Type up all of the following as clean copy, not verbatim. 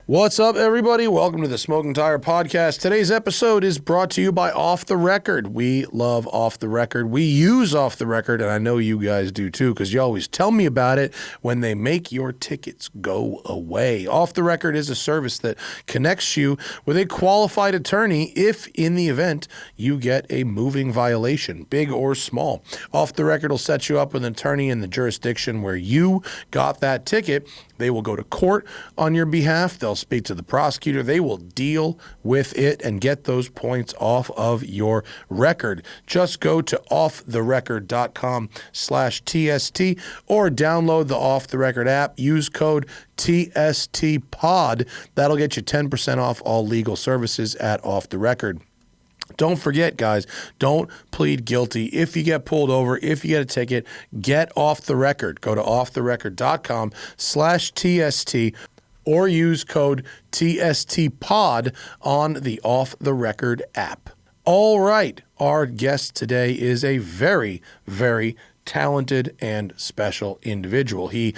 What's up, everybody? Welcome to the Smoking Tire Podcast. Today's episode is brought to you by Off the Record. We love Off the Record. We use Off the Record, and I know you guys do too, because you always tell me about it when they make your tickets go away. Off the Record is a service that connects you with a qualified attorney if, in the event, you get a moving violation, big or small. Off the Record will set you up with an attorney in the jurisdiction where you got that ticket. They will go to court on your behalf. They'll speak to the prosecutor. They will deal with it and get those points off of your record. Just go to offtherecord.com/TST or download the Off the Record app. Use code TSTPOD. That'll get you 10% off all legal services at Off the Record. Don't forget, guys, don't plead guilty. If you get pulled over, if you get a ticket, get Off the Record. Go to offtherecord.com/TST or use code TSTPOD on the Off the Record app. All right, our guest today is a very, very talented and special individual. He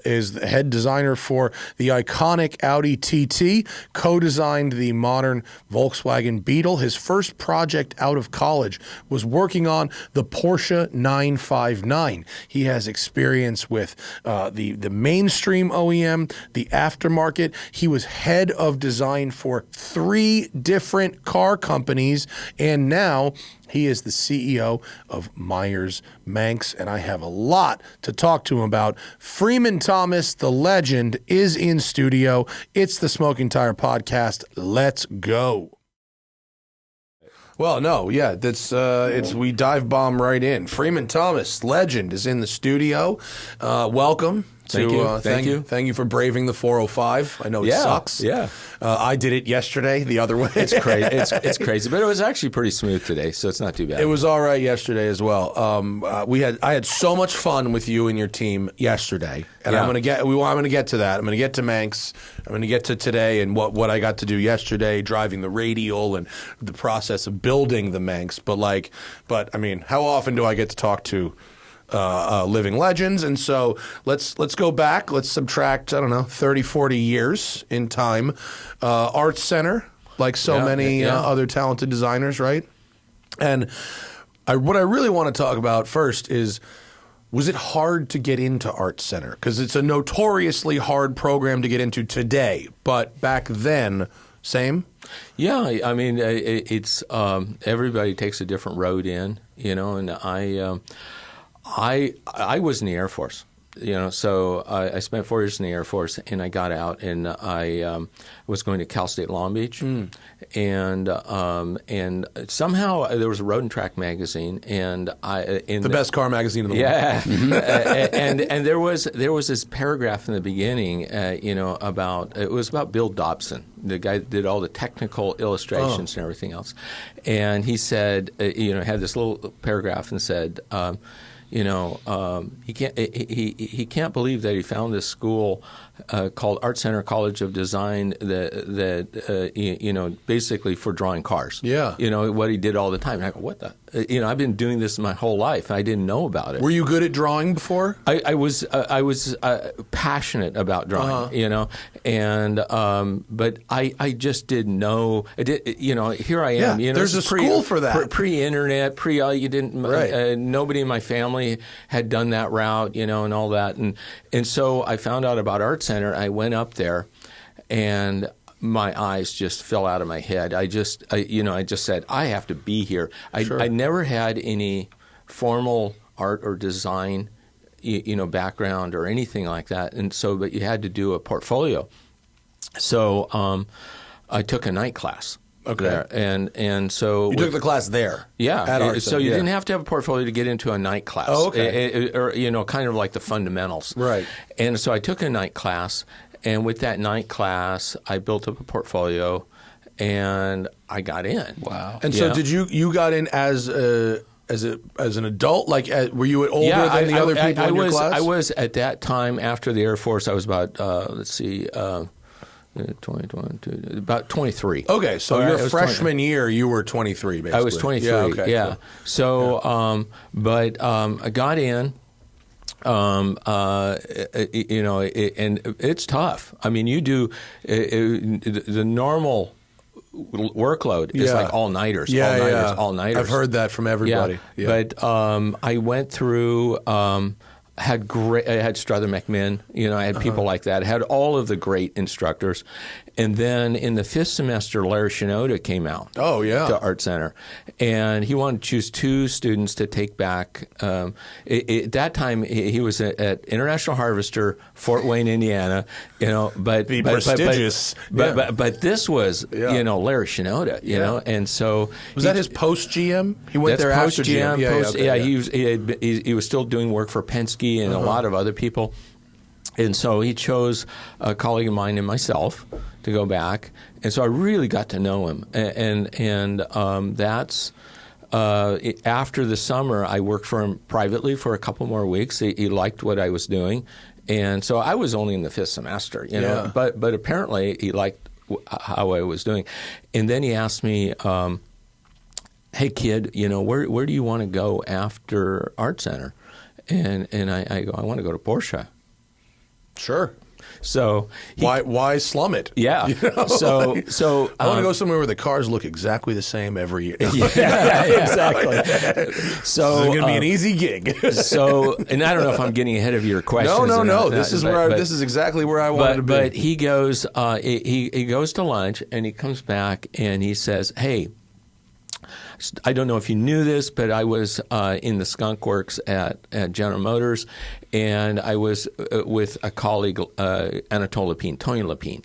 is the head designer for the iconic Audi TT, co-designed the modern Volkswagen Beetle. His first project out of college was working on the Porsche 959. He has experience with the mainstream OEM, the aftermarket. He was head of design for 3 different car companies, and now he is the CEO of Manx, and I have a lot to talk to him about. Freeman Thomas, the legend, is in studio. It's the Smoking Tire Podcast. Let's go. Well, no, yeah, it's we dive bomb right in. Freeman Thomas, legend, is in the studio. Welcome. Thank you. Thank you for braving the 405. I know it sucks. Yeah. I did it yesterday the other way. It's crazy. It's crazy, but it was actually pretty smooth today, so it's not too bad. It was all right yesterday as well. I had so much fun with you and your team yesterday, and I'm going to get to that. I'm going to get to Manx. I'm going to get to today and what I got to do yesterday, driving the radial and the process of building the Manx. But I mean, how often do I get to talk to living legends? And so let's go back. Let's subtract, 30, 40 years in time. Art Center, like so many other talented designers, right? And what I really want to talk about first is, was it hard to get into Art Center? Because it's a notoriously hard program to get into today, but back then, same? Yeah, I mean, it's everybody takes a different road in, and I was in the Air Force, so I spent 4 years in the Air Force, and I got out, and I was going to Cal State Long Beach, and somehow there was a Road and Track magazine, and the best car magazine in the world. Yeah, and there was this paragraph in the beginning, about Bill Dobson, the guy that did all the technical illustrations and everything else, and he said, had this little paragraph and said, he can't believe that he found this school called Art Center College of Design that basically for drawing cars. Yeah. What he did all the time. And I go, what the? I've been doing this my whole life. I didn't know about it. Were you good at drawing before? I was passionate about drawing, and but I just didn't know. Here I am. There's a school for that. Pre-internet, you didn't. Right. Nobody in my family had done that route, and all that, and so I found out about Art Center. I went up there, and my eyes just fell out of my head. I just said, I have to be here. I never had any formal art or design, background or anything like that, and so but you had to do a portfolio. So I took a night class. Okay. There. And so you took the class there. Yeah. At Art so you didn't have to have a portfolio to get into a night class. Oh, okay. Or kind of like the fundamentals. Right. And so I took a night class, and with that night class, I built up a portfolio, and I got in. Wow. And so did you got in as an adult? Like, were you older than the other people in your class? I was at that time after the Air Force. I was about 20, about 23. Okay, so your freshman year, you were 23, basically. I was 23, yeah. Okay, yeah. cool. So, but I got in, You know, and it's tough. I mean, you do the normal workload is like all-nighters, all-nighters. I've heard that from everybody. Yeah. But I went through, I had Strother McMinn, you know, I had people like that. I had all of the great instructors. And then in the 5th semester, Larry Shinoda came out to Art Center. And he wanted to choose 2 students to take back. At that time, he was at International Harvester, Fort Wayne, Indiana. You know, prestigious. But this was, you know, Larry Shinoda, you know. And so... Was that his post-GM? He went there after GM? He was still doing work for Penske and a lot of other people. And so he chose a colleague of mine and myself to go back. And so I really got to know him. And that's after the summer, I worked for him privately for a couple more weeks. He liked what I was doing. And so I was only in the 5th semester, you know. But apparently he liked how I was doing. And then he asked me, hey, kid, you know, where do you want to go after Art Center? And I go, I want to go to Porsche. Sure. So why slum it? Yeah. You know? So I want to go somewhere where the cars look exactly the same every year. Yeah, exactly. So it's going to be an easy gig. So, and I don't know if I'm getting ahead of your question. No. This is exactly where I wanted to be. But he goes, he goes to lunch and he comes back and he says, "Hey, I don't know if you knew this, but I was in the skunk works at General Motors, and I was with a colleague, Anatole Lapine, Tony Lapine.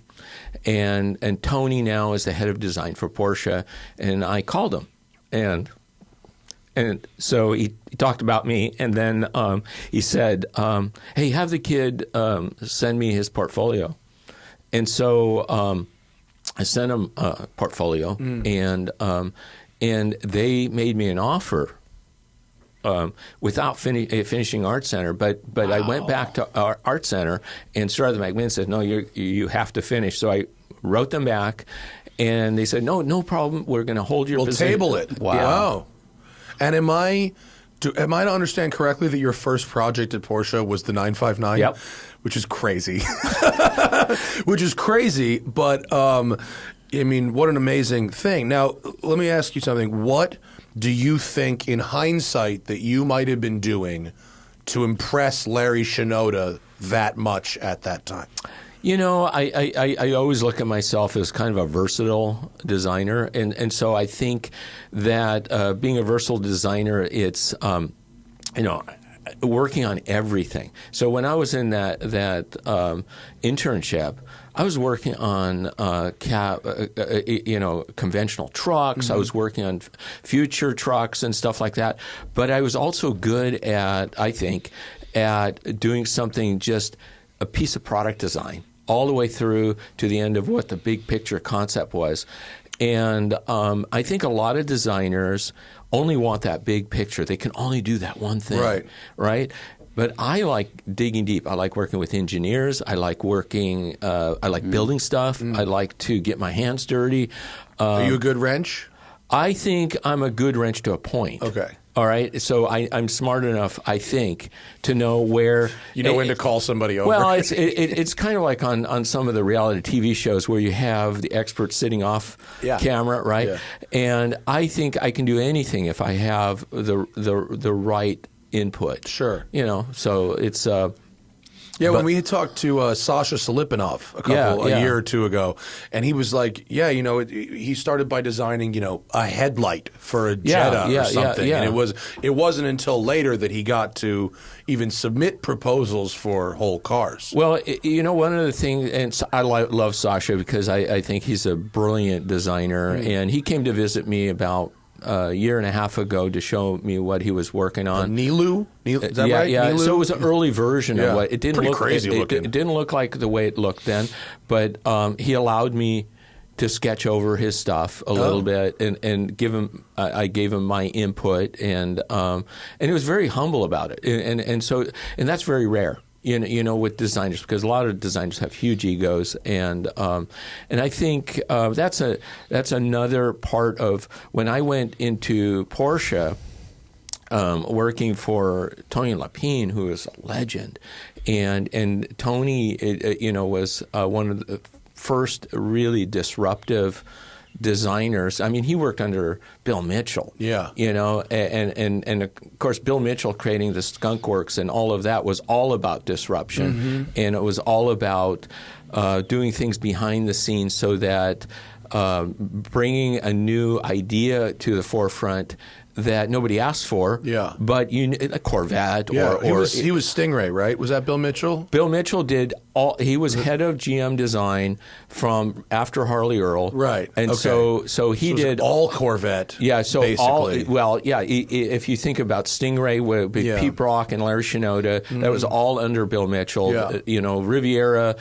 And Tony now is the head of design for Porsche, and I called him. And so he talked about me, and then he said, hey, have the kid send me his portfolio. And so I sent him a portfolio, and they made me an offer without finishing Art Center. But I went back to Art Center, and Strother McMinn said, no, you have to finish. So I wrote them back, and they said, no problem. We're going to hold your position. We'll table it. Wow. And am I to understand correctly that your first project at Porsche was the 959? Yep. Which is crazy. But I mean, what an amazing thing. Now, let me ask you something. What do you think, in hindsight, that you might have been doing to impress Larry Shinoda that much at that time? You know, I always look at myself as kind of a versatile designer, and so I think that being a versatile designer, it's working on everything. So when I was in that internship, I was working on conventional trucks. I was working on future trucks and stuff like that. But I was also good at, I think, at doing something, just a piece of product design, all the way through to the end of what the big picture concept was. And I think a lot of designers only want that big picture. They can only do that one thing, right? But I like digging deep. I like working with engineers. I like working. I like building stuff. I like to get my hands dirty. Are you a good wrench? I think I'm a good wrench to a point. Okay. All right. So I'm smart enough, I think, to know where when to call somebody over. Well, it's kind of like on some of the reality TV shows where you have the expert sitting off camera, right? Yeah. And I think I can do anything if I have the right input. Sure. So it's when we had talked to Sasha Salipinov a year or two ago, and he was like, he started by designing, a headlight for a Jetta or something. And it wasn't until later that he got to even submit proposals for whole cars. Well, one of the things, and I love Sasha because I think he's a brilliant designer, and he came to visit me about a year and a half ago to show me what he was working on. Nilu? Is that right? Yeah. Nilu? So it was an early version of what it didn't pretty look crazy looking. It didn't look like the way it looked then, but he allowed me to sketch over his stuff a little bit and give him. I gave him my input, and he was very humble about it, and that's very rare. With designers, because a lot of designers have huge egos, and I think that's another part of when I went into Porsche. working for Tony Lapine, who is a legend, and Tony, was one of the first really disruptive designers. I mean, he worked under Bill Mitchell. Yeah. And of course, Bill Mitchell creating the Skunk Works and all of that was all about disruption, and it was all about doing things behind the scenes so that bringing a new idea to the forefront that nobody asked for. Yeah. But a Corvette Yeah. or He was Stingray, right? Was that Bill Mitchell? Bill Mitchell did he was head of GM design from after Harley Earl. Right. And okay. so he did all Corvette. Yeah, so basically. if you think about Stingray with Pete Brock and Larry Shinoda, that was all under Bill Mitchell. Yeah. Riviera,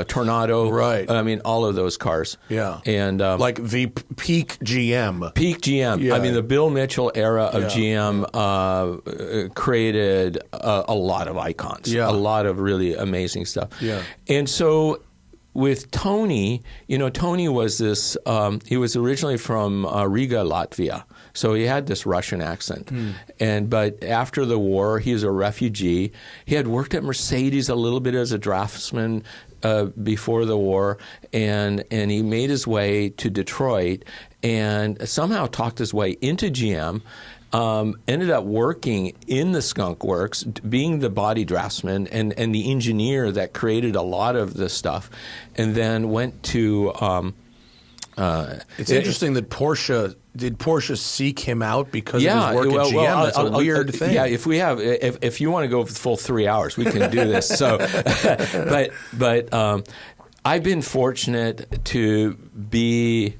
Tornado. Right. I mean, all of those cars. Yeah. And like the peak GM. Peak GM. Yeah. I mean, the Bill Mitchell era of GM created a lot of icons. Yeah. A lot of really amazing stuff. Yeah. And so with Tony, Tony was this, he was originally from Riga, Latvia. So he had this Russian accent. But after the war, he was a refugee. He had worked at Mercedes a little bit as a draftsman before the war, and he made his way to Detroit and somehow talked his way into GM. Ended up working in the Skunk Works, being the body draftsman and the engineer that created a lot of this stuff, and then went to. It's interesting that did Porsche seek him out because of his work at GM? That's a weird thing. Yeah, if you want to go for the full 3 hours, we can do this. So, but I've been fortunate to be.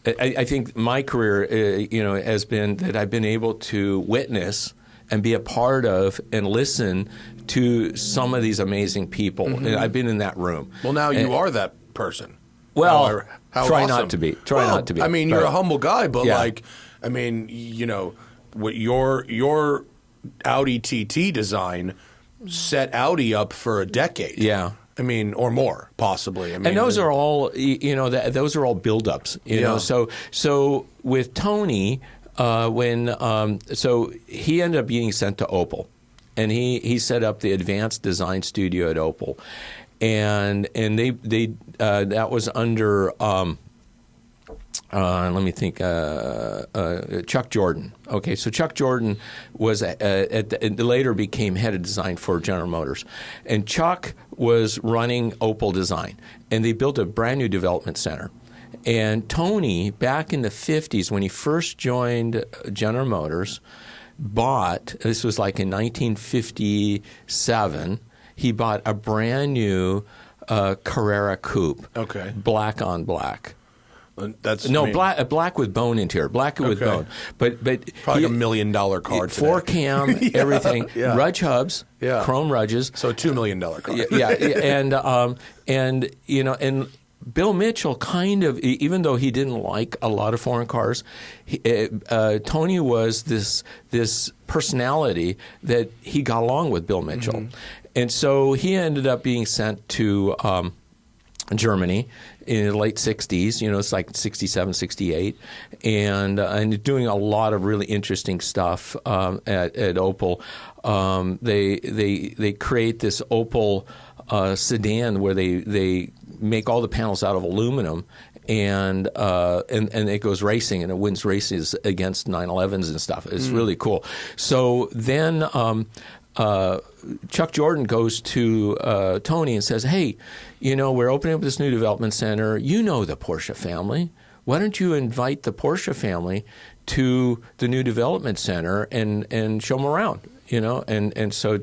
I think my career, has been that I've been able to witness and be a part of and listen to some of these amazing people. And I've been in that room. Well, now you are that person. Well, how try awesome. not to be. Try not to be. I mean, you're a humble guy, but Yeah. what your Audi TT design set Audi up for a decade. Yeah. I mean, or more, possibly. I mean, And those are all, those are all buildups. So with Tony, so he ended up being sent to Opel, and he set up the advanced design studio at Opel, and they that was under. Let me think. Chuck Jordan. Okay, so Chuck Jordan was later became head of design for General Motors, and Chuck was running Opel Design, and they built a brand new development center. And Tony, back in the 50s, when he first joined General Motors, this was like in 1957, he bought a brand new Carrera Coupe. Okay. Black on black. That's black with bone interior, black with bone, but probably like $1 million car today. 4-cam, everything, Rudge hubs, chrome Rudges, so $2 million car. and Bill Mitchell kind of, even though he didn't like a lot of foreign cars, Tony was this personality that he got along with Bill Mitchell, and so he ended up being sent to Germany in the late 60s, it's like 67, 68, and doing a lot of really interesting stuff at Opel. They create this Opel sedan where they make all the panels out of aluminum, and it goes racing, and it wins races against 911s and stuff. It's really cool. So then Chuck Jordan goes to Tony and says, hey, we're opening up this new development center. You know the Porsche family. Why don't you invite the Porsche family to the new development center and show them around, And so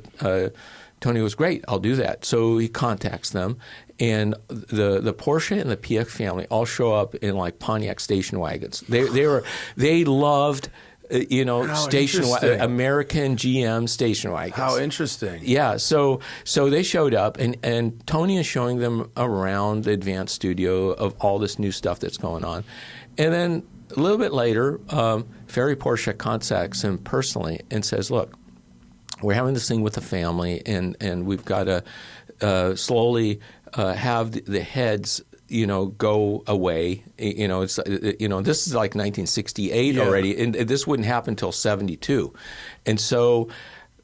Tony was great. I'll do that. So he contacts them, and the Porsche and the Piech family all show up in like Pontiac station wagons. They loved American GM station wagons. How interesting. Yeah, so they showed up, and Tony is showing them around the advanced studio of all this new stuff that's going on. And then a little bit later, Ferry Porsche contacts him personally and says, look, we're having this thing with the family, and we've got to slowly have the heads go away. It's this is like 1968 already, and this wouldn't happen until 72, and so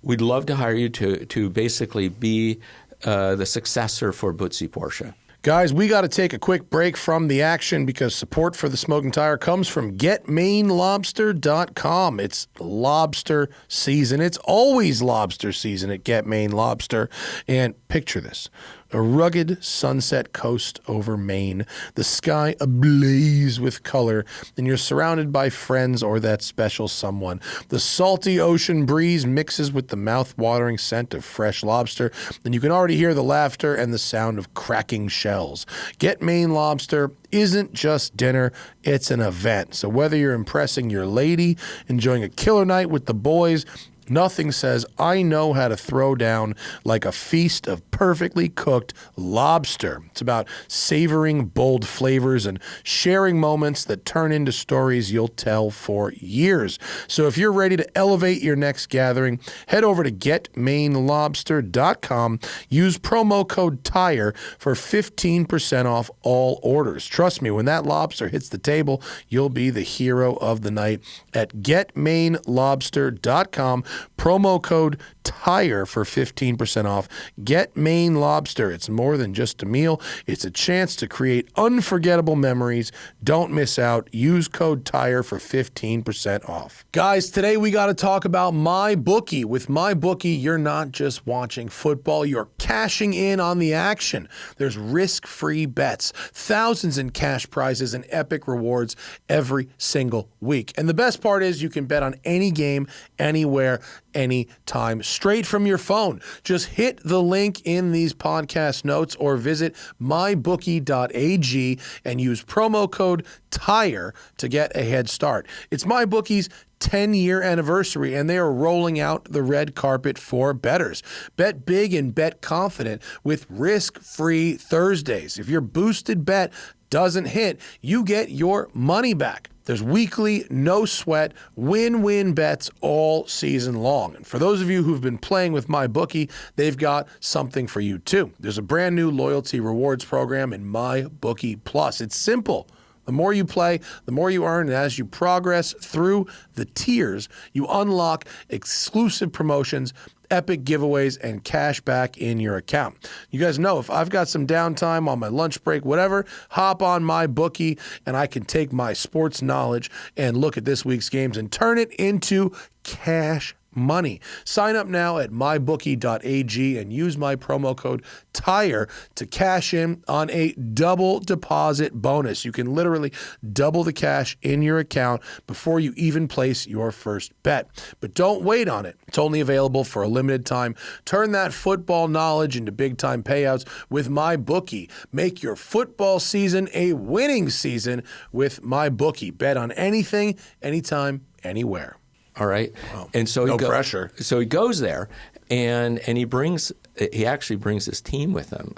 we'd love to hire you to basically be the successor for Butzi Porsche. Guys, we got to take a quick break from the action because support for the Smoking Tire comes from GetMaineLobster.com. It's lobster season. It's always lobster season at Get Maine Lobster. And picture this. A rugged sunset coast over Maine, the sky ablaze with color, and you're surrounded by friends or that special someone. The salty ocean breeze mixes with the mouth-watering scent of fresh lobster, and you can already hear the laughter and the sound of cracking shells. Get Maine Lobster isn't just dinner, it's an event. So whether you're impressing your lady, enjoying a killer night with the boys, nothing says I know how to throw down like a feast of perfectly cooked lobster. It's about savoring bold flavors and sharing moments that turn into stories you'll tell for years. So if you're ready to elevate your next gathering, head over to GetMaineLobster.com. Use promo code TIRE for 15% off all orders. Trust me, when that lobster hits the table, you'll be the hero of the night at GetMaineLobster.com. Promo code TIRE for 15% off. Get Maine Lobster. It's more than just a meal. It's a chance to create unforgettable memories. Don't miss out. Use code TIRE for 15% off. Guys, today we got to talk about MyBookie. With MyBookie, you're not just watching football, you're cashing in on the action. There's risk-free bets, thousands in cash prizes, and epic rewards every single week. And the best part is you can bet on any game, anywhere, anytime, straight from your phone. Just hit the link in these podcast notes or visit mybookie.ag and use promo code TIRE to get a head start. It's MyBookie's 10-year anniversary, and they are rolling out the red carpet for bettors. Bet big and bet confident with risk-free Thursdays. If your boosted bet doesn't hit, you get your money back. There's weekly, no sweat, win-win bets all season long. And for those of you who've been playing with MyBookie, they've got something for you too. There's a brand new loyalty rewards program in MyBookie Plus. It's simple. The more you play, the more you earn, and as you progress through the tiers, you unlock exclusive promotions, epic giveaways, and cash back in your account. You guys know if I've got some downtime on my lunch break, whatever, hop on MyBookie, and I can take my sports knowledge and look at this week's games and turn it into cash money. Sign up now at mybookie.ag and use my promo code TIRE to cash in on a double deposit bonus. You can literally double the cash in your account before you even place your first bet. But don't wait on it. It's only available for a limited time. Turn that football knowledge into big-time payouts with MyBookie. Make your football season a winning season with MyBookie. Bet on anything, anytime, anywhere. All right, wow. And so no pressure. So he goes there, and he actually brings his team with him.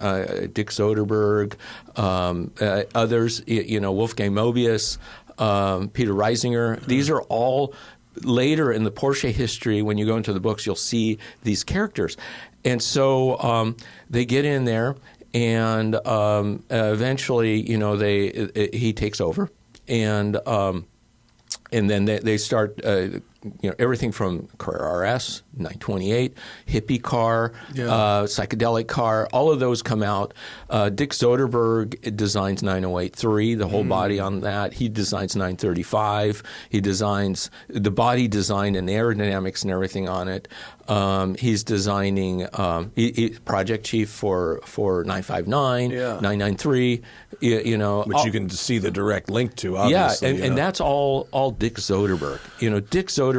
Dick Soderberg, others, Wolfgang Moebius, Peter Reisinger. These are all later in the Porsche history. When you go into the books, you'll see these characters, and so they get in there, and eventually, he takes over, and then they start. Everything from Carrera RS, 928, hippie car, psychedelic car, all of those come out. Dick Soderberg designs 9083, the whole body on that. He designs 935. He designs the body design and the aerodynamics and everything on it. He's designing he's project chief for 959, 993. Which you can see the direct link to, obviously. Yeah, and that's all Dick Soderberg. Dick Soderberg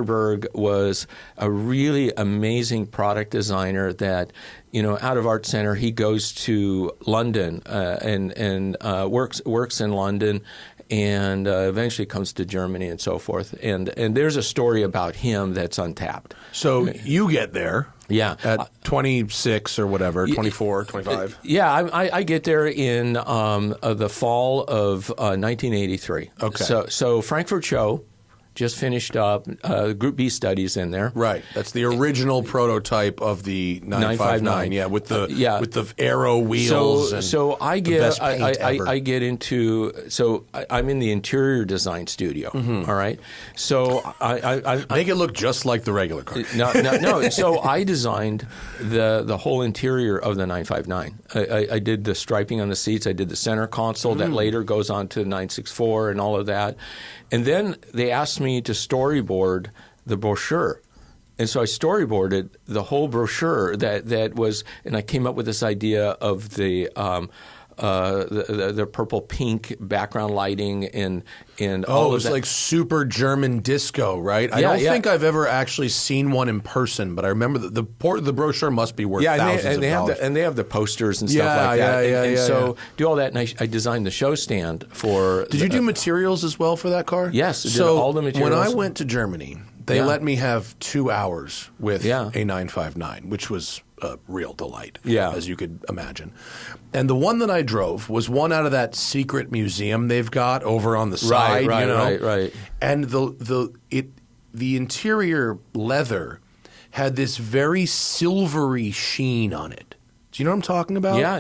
was a really amazing product designer that, out of Art Center, he goes to London and works in London and eventually comes to Germany and so forth. And there's a story about him that's untapped. So you get there. Yeah. At 26 or whatever, 24, 25. Yeah, I get there in the fall of 1983. Okay. So Frankfurt Show just finished up Group B studies in there. Right. That's the original prototype of the 959. Yeah, with the arrow wheels. I get into I'm in the interior design studio. All right. So I make it look just like the regular car. No. So I designed the whole interior of the 959. I did the striping on the seats. I did the center console that later goes on to 964 and all of that. And then they asked me to storyboard the brochure. And so I storyboarded the whole brochure that was, and I came up with this idea of the purple pink background lighting and all of that. It was like super German disco, right? I don't think I've ever actually seen one in person, but I remember the brochure must be worth thousands of dollars. And they have the posters and stuff like that. So do all that, and I designed the show stand for. Did you do materials as well for that car? Yes, so all the materials. When I went to Germany, they let me have 2 hours with a 959, which was a real delight, as you could imagine. And the one that I drove was one out of that secret museum they've got over on the side, Right. And the interior leather had this very silvery sheen on it. Do you know what I'm talking about? Yeah.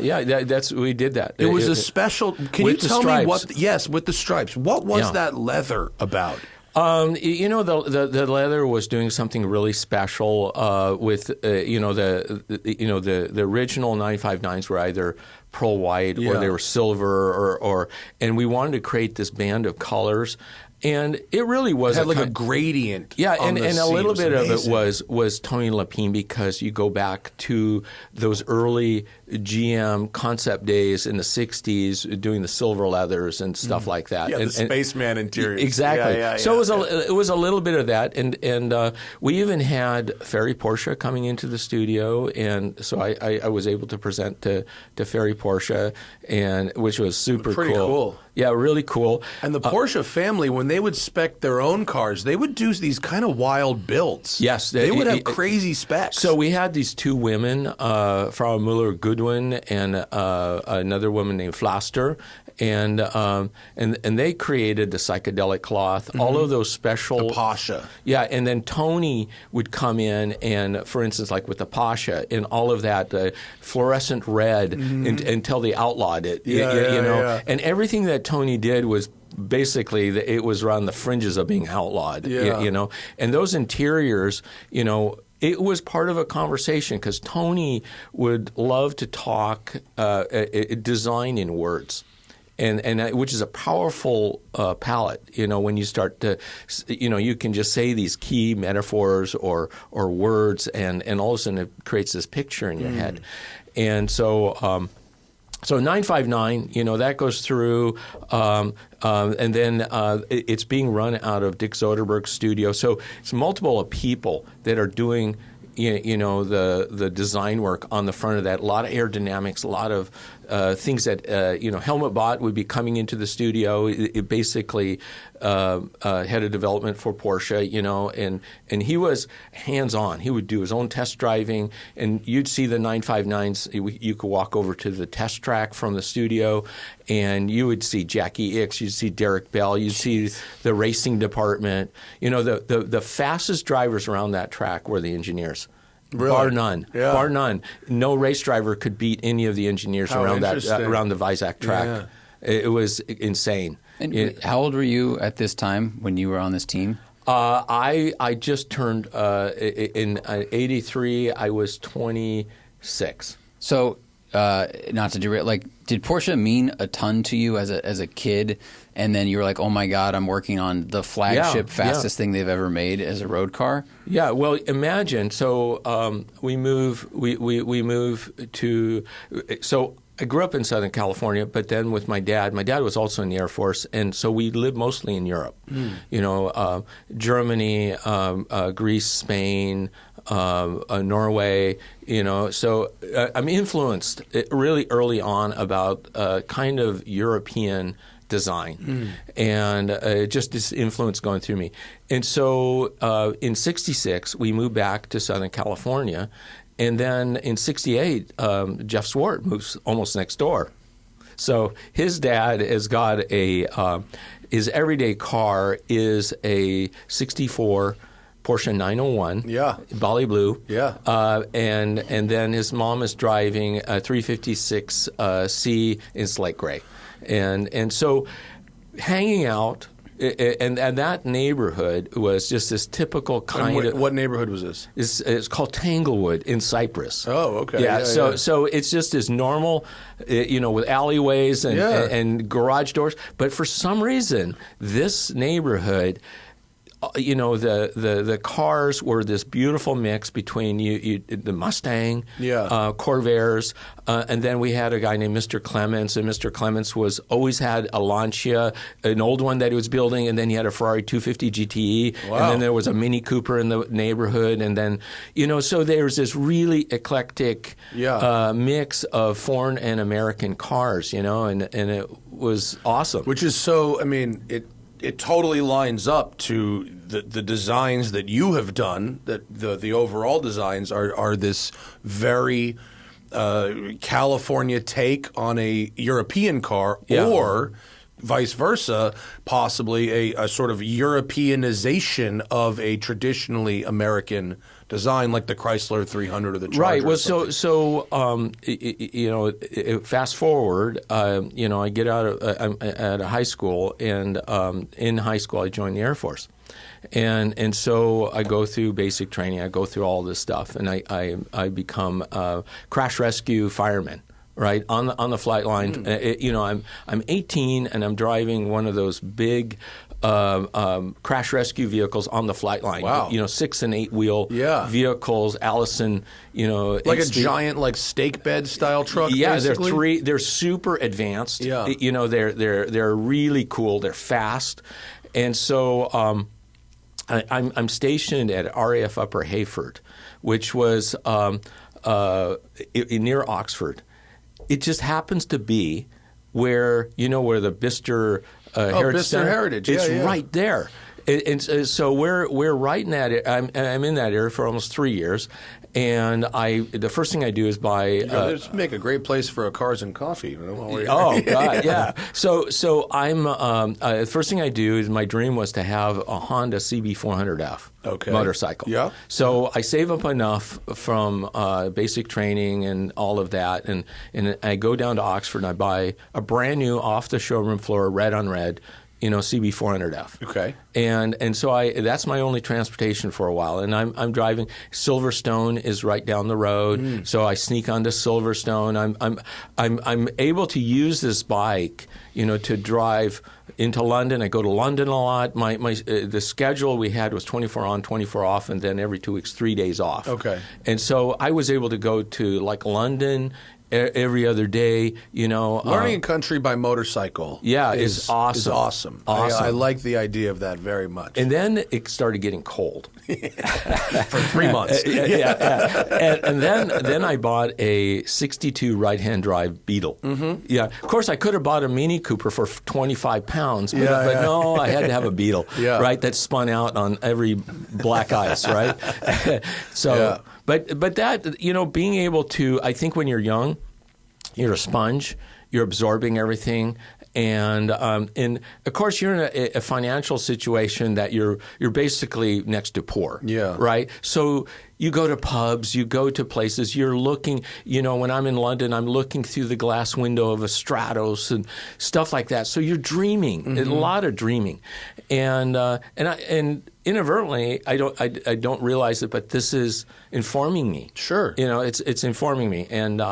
We did that. It was a special. Can you tell me what? Yes, with the stripes. What was that leather about? The leather was doing something really special with the original 959s were either pearl white or they were silver or and we wanted to create this band of colors. And it really was a gradient. Yeah, and a little bit of it was Tony Lapine, because you go back to those early GM concept days in the 60s doing the silver leathers and stuff like that. Yeah, the spaceman interiors. Exactly. So it was a little bit of that, and we even had Ferry Porsche coming into the studio, and so I was able to present to Ferry Porsche, and which was super pretty cool. Yeah, really cool. And the Porsche family, when they would spec their own cars, they would do these kind of wild builds. Yes. They would have crazy specs. So we had these 2 women, Frau Müller-Goodwin and another woman named Flaster, and they created the psychedelic cloth, all of those special... The Pasha. Yeah, and then Tony would come in and, for instance, like with the Pasha and all of that, fluorescent red until they outlawed it, and everything that Tony did was basically it was around the fringes of being outlawed, and those interiors, it was part of a conversation because Tony would love to talk design in words. And which is a powerful palette, when you start to, you can just say these key metaphors or words, and all of a sudden it creates this picture in your head. And so 959, that goes through, and then it's being run out of Dick Zoderberg's studio. So it's multiple people that are doing the design work on the front of that. A lot of aerodynamics, a lot of things that Helmut Bott would be coming into the studio. It basically head of development for Porsche, and he was hands on. He would do his own test driving, and you'd see the 959s. You could walk over to the test track from the studio, and you would see Jackie Ickx, you'd see Derek Bell, you'd see the racing department. The fastest drivers around that track were the engineers. Really? Bar none. Yeah. Bar none. No race driver could beat any of the engineers around the Weissach track. Yeah. It was insane. And how old were you at this time when you were on this team? I just turned in '83. I was 26. So, not to derail, did Porsche mean a ton to you as a kid? And then you were like, "Oh my God, I'm working on the flagship, fastest thing they've ever made as a road car." Yeah. Well, imagine. So we move to. So I grew up in Southern California, but then with my dad was also in the Air Force, and so we lived mostly in Europe. Germany, Greece, Spain. Norway, so I'm influenced really early on about kind of European design, and just this influence going through me. And so in '66, we moved back to Southern California, and then in '68, Jeff Swart moves almost next door. So his dad has got his everyday car is a 64 Porsche 901. Yeah. Bali blue. Yeah. And then his mom is driving a 356 C in slate gray. And so hanging out, and that neighborhood was just this typical kind of. What neighborhood was this? It's called Tanglewood in Cyprus. Oh, okay. Yeah. So it's just as normal, with alleyways and garage doors. But for some reason, this neighborhood, the cars were this beautiful mix between the Mustang, Corvairs, and then we had a guy named Mr. Clements, and Mr. Clements always had a Lancia, an old one that he was building, and then he had a Ferrari 250 GTE, and then there was a Mini Cooper in the neighborhood, and then so there's this really eclectic mix of foreign and American cars, and it was awesome. Which is so, it totally lines up to the designs that you have done. That the overall designs are this very California take on a European car, or vice versa, possibly a sort of Europeanization of a traditionally American design, like the Chrysler 300 or the Charger. Right. Well, fast forward. I get out. I'm at a high school, and in high school, I joined the Air Force, and so I go through basic training. I go through all this stuff, and I become a crash rescue fireman. Right on the flight line. I'm 18 and I'm driving one of those big crash rescue vehicles on the flight line. Wow. 6 and 8 wheel vehicles. Allison. Like a giant stake bed style truck. Yeah, basically? They're super advanced. Yeah. They're really cool. They're fast, and so I'm stationed at RAF Upper Hayford, which was near Oxford. It just happens to be where the Bicester Heritage Center. Heritage. It's right there, and so we're right in that. I'm in that area for almost 3 years, and the first thing I do is buy. Just make a great place for a cars and coffee. Oh God, yeah. So I'm the first thing I do is my dream was to have a Honda CB400F. Motorcycle. Yeah. So I save up enough from basic training and all of that, and I go down to Oxford and I buy a brand new off the showroom floor, red on red, CB400F. Okay. And so that's my only transportation for a while, and I'm driving. Silverstone is right down the road, so I sneak onto Silverstone. I'm able to use this bike, to drive into London. I go to London a lot. The schedule we had was 24 on, 24 off, and then every 2 weeks, 3 days off. Okay. And so I was able to go to London every other day, Learning a country by motorcycle is awesome. Is awesome. I like the idea of that very much. And then it started getting cold. For 3 months. And then I bought a 62 right-hand drive Beetle. Mm-hmm. Yeah. Of course, I could have bought a Mini Cooper for 25 pounds, but no, I had to have a Beetle, right, that spun out on every black ice, right? But that, being able to, I think when you're young, you're a sponge, you're absorbing everything. And of course, you're in a financial situation that you're basically next to poor, right? So you go to pubs, you go to places, you're looking, when I'm in London, I'm looking through the glass window of a Stratos and stuff like that. So you're dreaming, a lot of dreaming. And inadvertently, I don't realize it, but this is informing me. Sure. It's informing me. And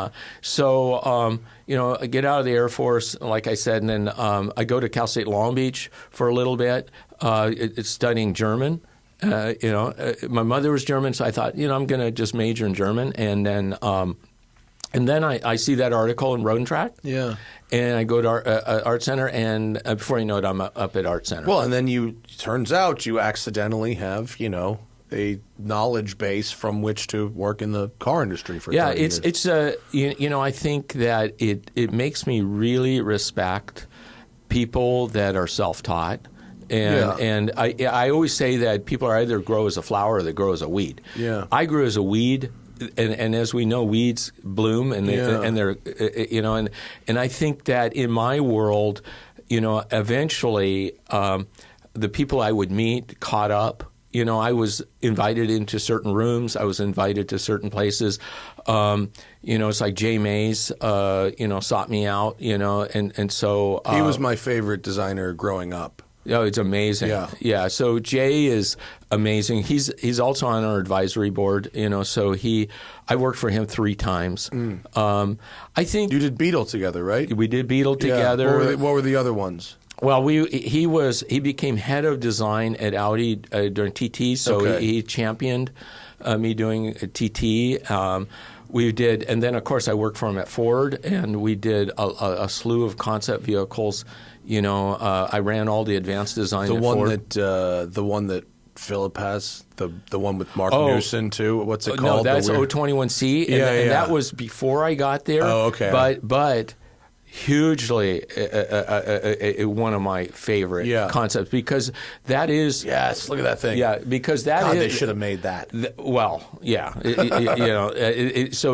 so I get out of the Air Force, like I said, and then I go to Cal State Long Beach for a little bit. It's studying German. My mother was German, so I thought, I'm going to just major in German. And then I see that article in Road and Track. Yeah. And I go to Art Center, and before you know it, I'm up at Art Center. Well, and then turns out you accidentally have, a knowledge base from which to work in the car industry for 30 years. It's I think that it makes me really respect people that are self-taught. And I always say that people either grow as a flower or they grow as a weed. Yeah. I grew as a weed and as we know, weeds bloom, and they're and I think that in my world, eventually the people I would meet caught up. I was invited into certain rooms. I was invited to certain places. It's like Jay Mays, sought me out, and so he was my favorite designer growing up. Oh, it's amazing. Yeah. So Jay is amazing. He's also on our advisory board. So I worked for him 3 times. I think you did Beetle together, right? We did Beetle together. What were the other ones? Well, he became head of design at Audi during TT, so he championed me doing TT. We did, and then of course I worked for him at Ford, and we did a slew of concept vehicles. I ran all the advanced design. The one that Philip has, the one with Mark Newson too. What's it called? No, that's 021C, and that was before I got there. Oh, okay. But hugely one of my favorite concepts, because that is look at that thing. Yeah, because they should have made that. So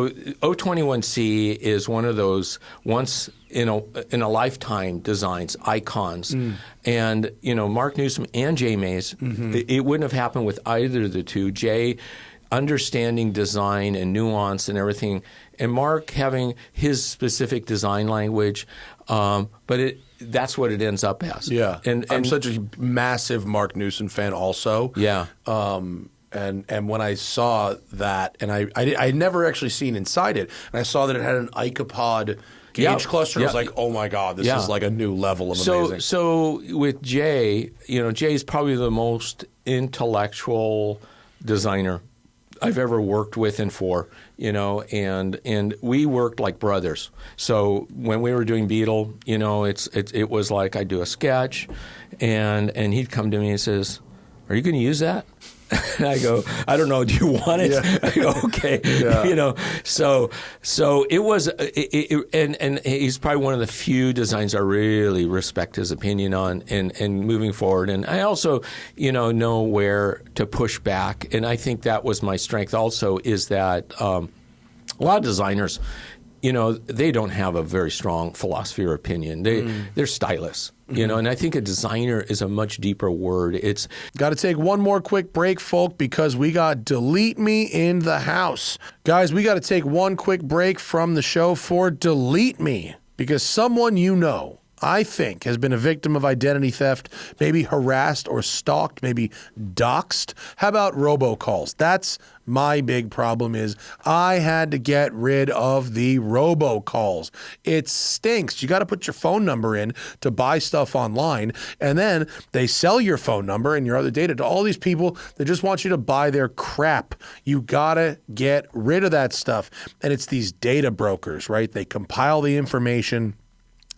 021C is one of those once in a lifetime designs, icons, and Mark Newsom and Jay Mays. It wouldn't have happened with either of the two. Jay understanding design and nuance and everything, and Mark having his specific design language, but that's what it ends up as. Yeah, and I'm such a massive Mark Newson fan also. Yeah. And when I saw that, and I'd never actually seen inside it, and I saw that it had an Icopod gauge cluster, I was like, oh my God, this is like a new level of amazing. So with Jay, Jay's probably the most intellectual designer I've ever worked with and for, and we worked like brothers. So when we were doing Beetle, it was like I'd do a sketch, and he'd come to me and says, "Are you going to use that?" And I go, "I don't know. Do you want it?" Yeah. I go, "Okay." Yeah. So it was, and he's probably one of the few designs I really respect his opinion on, and moving forward. And I also, know where to push back, and I think that was my strength. Also, is that a lot of designers, they don't have a very strong philosophy or opinion. They're stylists. And I think a designer is a much deeper word. It's got to take one more quick break, folk, because we got Delete Me in the house. Guys, we got to take one quick break from the show for Delete Me, because someone I think, has been a victim of identity theft, maybe harassed or stalked, maybe doxxed. How about robocalls? That's my big problem. Is I had to get rid of the robocalls. It stinks. You got to put your phone number in to buy stuff online, and then they sell your phone number and your other data to all these people that just want you to buy their crap. You got to get rid of that stuff. And it's these data brokers, right? They compile the information,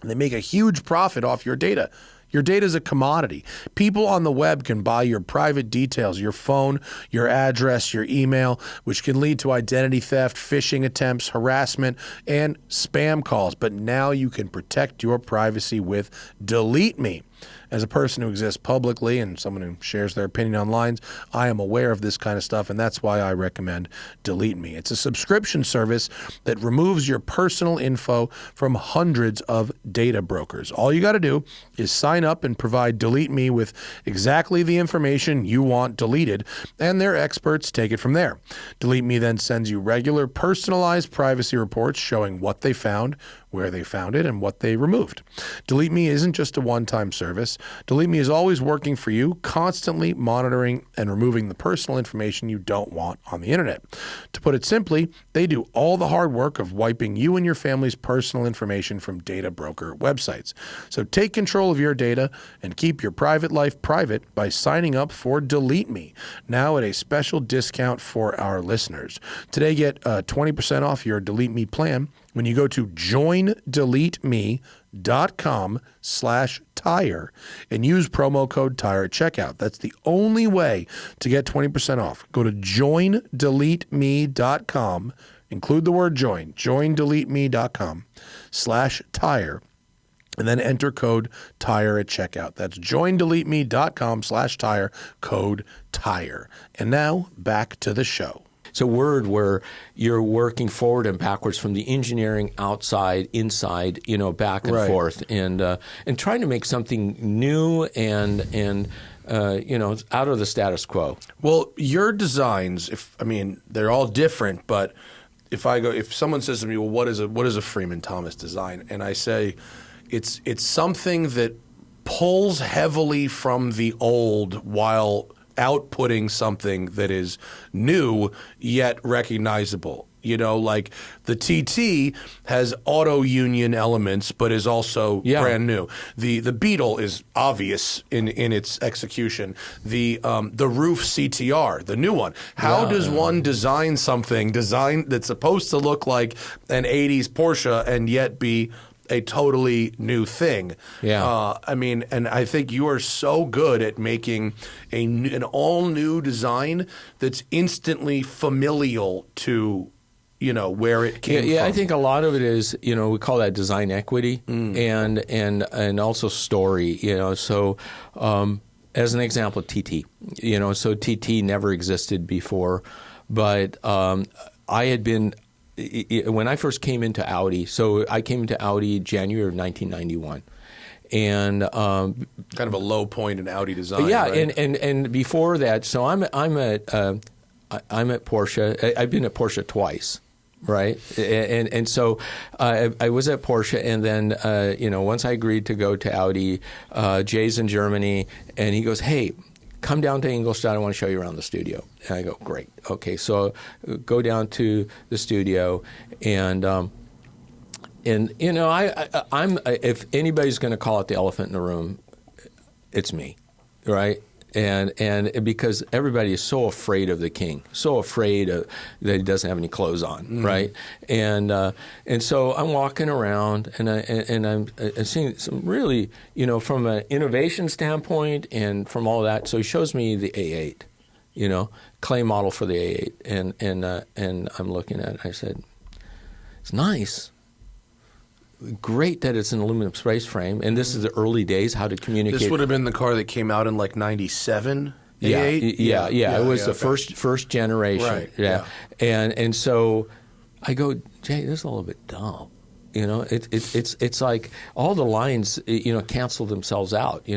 and they make a huge profit off your data. Your data is a commodity. People on the web can buy your private details, your phone, your address, your email, which can lead to identity theft, phishing attempts, harassment, and spam calls. But now you can protect your privacy with Delete Me. As a person who exists publicly and someone who shares their opinion online, I am aware of this kind of stuff, and that's why I recommend Delete Me. It's a subscription service that removes your personal info from hundreds of data brokers. All you got to do is sign up and provide Delete Me with exactly the information you want deleted, and their experts take it from there. Delete Me then sends you regular personalized privacy reports showing what they found, where they found it, and what they removed. Delete Me isn't just a one-time service. Delete Me is always working for you, constantly monitoring and removing the personal information you don't want on the internet. To put it simply, they do all the hard work of wiping you and your family's personal information from data broker websites. So take control of your data and keep your private life private by signing up for Delete Me, now at a special discount for our listeners. Today, get 20% off your Delete Me plan when you go to joindeleteme.com/tire and use promo code TIRE at checkout. That's the only way to get 20% off. Go to joindeleteme.com, include the word join, joindeleteme.com/tire, and then enter code TIRE at checkout. That's joindeleteme.com/tire, code TIRE. And now back to the show. It's a word where you're working forward and backwards from the engineering outside, inside, back and forth, and trying to make something new and out of the status quo. Well, your designs, they're all different, but if someone says to me, well, what is a Freeman Thomas design? And I say, it's something that pulls heavily from the old while outputting something that is new yet recognizable. Like the TT has auto union elements, but is also brand new. The Beetle is obvious in its execution. The RUF CTR, the new one. How does one design something that's supposed to look like an 80s Porsche and yet be a totally new thing? And I think you are so good at making an all-new design that's instantly familial to where it came from. I think a lot of it is, we call that design equity and also story, So as an example, TT, so TT never existed before, but I had been when I first came into Audi. So I came into Audi January of 1991. And kind of a low point in Audi design. Right? and before that, so I'm at Porsche. I've been at Porsche twice, right? And so I was at Porsche, and then once I agreed to go to Audi, Jay's in Germany, and he goes, "Hey, come down to Ingolstadt. I want to show you around the studio." And I go, "Great, okay." So go down to the studio, and I'm if anybody's going to call it the elephant in the room, it's me, right? And because everybody is so afraid of the king, so afraid that he doesn't have any clothes on, right? And so I'm walking around and I'm seeing some really, from an innovation standpoint and from all that. So he shows me the A8, clay model for the A8, and I'm looking at it. I said, "It's nice. Great that it's an aluminum space frame." And this is the early days, how to communicate. This would have been the car that came out in like 97? Yeah. It was the first generation. Right. Yeah. And so I go, "Jay, this is a little bit dumb." It's like all the lines, cancel themselves out.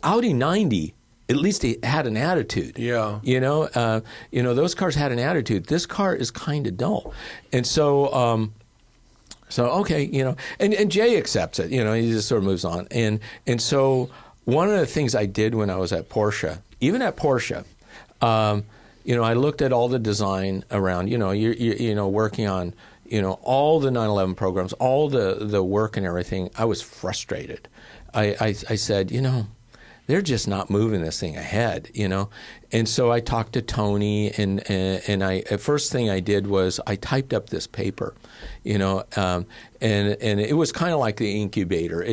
Audi 90, at least it had an attitude. Yeah. Those cars had an attitude. This car is kind of dull. And so So okay, and Jay accepts it. He just sort of moves on. And so one of the things I did when I was at Porsche, even at Porsche, I looked at all the design around. You're working on all the 911 programs, all the work and everything. I was frustrated. I said, they're just not moving this thing ahead, And so I talked to Tony, and first thing I did was I typed up this paper, and it was kind of like the incubator,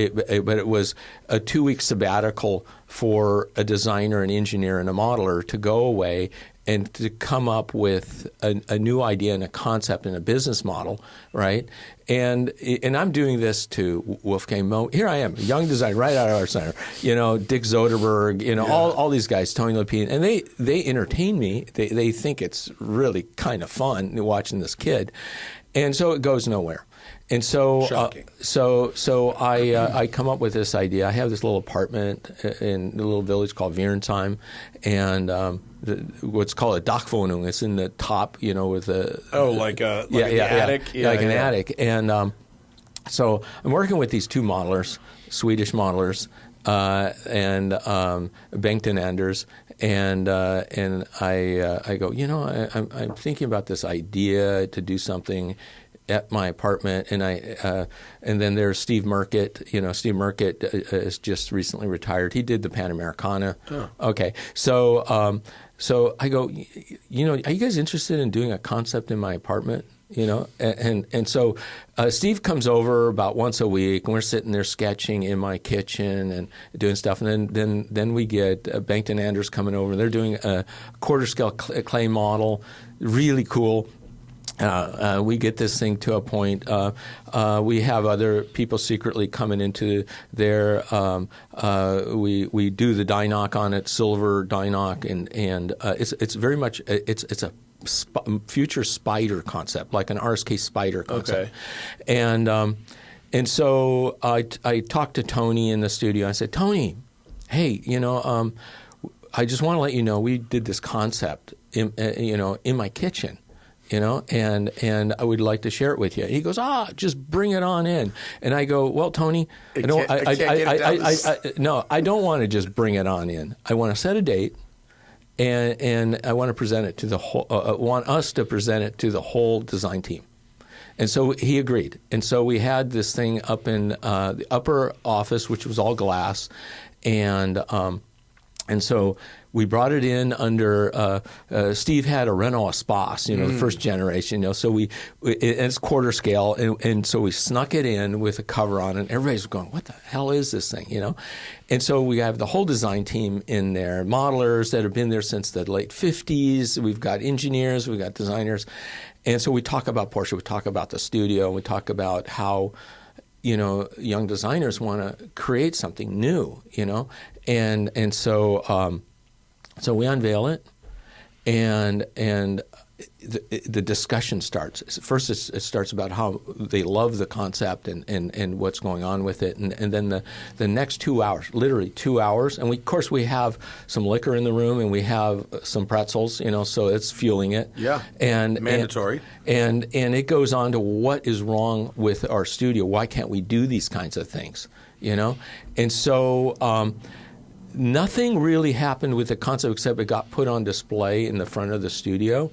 but it was a 2-week sabbatical for a designer, an engineer, and a modeler to go away and to come up with a new idea and a concept and a business model, right? And I'm doing this to Wolfgang Moe. Here I am, a young designer right out of our center. Dick Zoderberg, all these guys, Tony Lapine, and they entertain me. They think it's really kind of fun watching this kid, and so it goes nowhere. And so, I come up with this idea. I have this little apartment in a little village called Wierensheim, and what's called a Dachwohnung. It's in the top, with a an attic. And so I'm working with these two modelers, Swedish modelers, and Bengt and Anders, and I go, I'm thinking about this idea to do something at my apartment, and then there's Steve Merkett. Steve Merkett is just recently retired. He did the Panamericana. Oh. Okay, so I go, are you guys interested in doing a concept in my apartment? And so Steve comes over about once a week, and we're sitting there sketching in my kitchen and doing stuff. And then we get Bengt and Anders coming over. They're doing a quarter scale clay model, really cool. We get this thing to a point. We have other people secretly coming into there. We do the die knock on it, silver die knock, and it's very much it's a future Spider concept, like an RSK Spider concept. Okay. And so I talked to Tony in the studio. I said, Tony, hey, I just want to let you know we did this concept in my kitchen. And I would like to share it with you. He goes, just bring it on in. And I go, well, Tony, I don't want to just bring it on in. I want to set a date, and I want to present it to the whole. Want us to present it to the whole design team. And so he agreed. And so we had this thing up in the upper office, which was all glass, and so we brought it in under Steve had a Renault Espace, the first generation, so it's quarter scale, and so we snuck it in with a cover on it. And everybody's going, what the hell is this thing, And so we have the whole design team in there, modelers that have been there since the late 50s. We've got engineers, we've got designers. And so we talk about Porsche, we talk about the studio, we talk about how young designers want to create something new, and so so we unveil it, and the discussion starts. First, it starts about how they love the concept and what's going on with it, and then the next 2 hours, literally 2 hours, and of course we have some liquor in the room and we have some pretzels, so it's fueling it. Yeah, and mandatory. And it goes on to what is wrong with our studio. Why can't we do these kinds of things? And so. Nothing really happened with the concept except it got put on display in the front of the studio.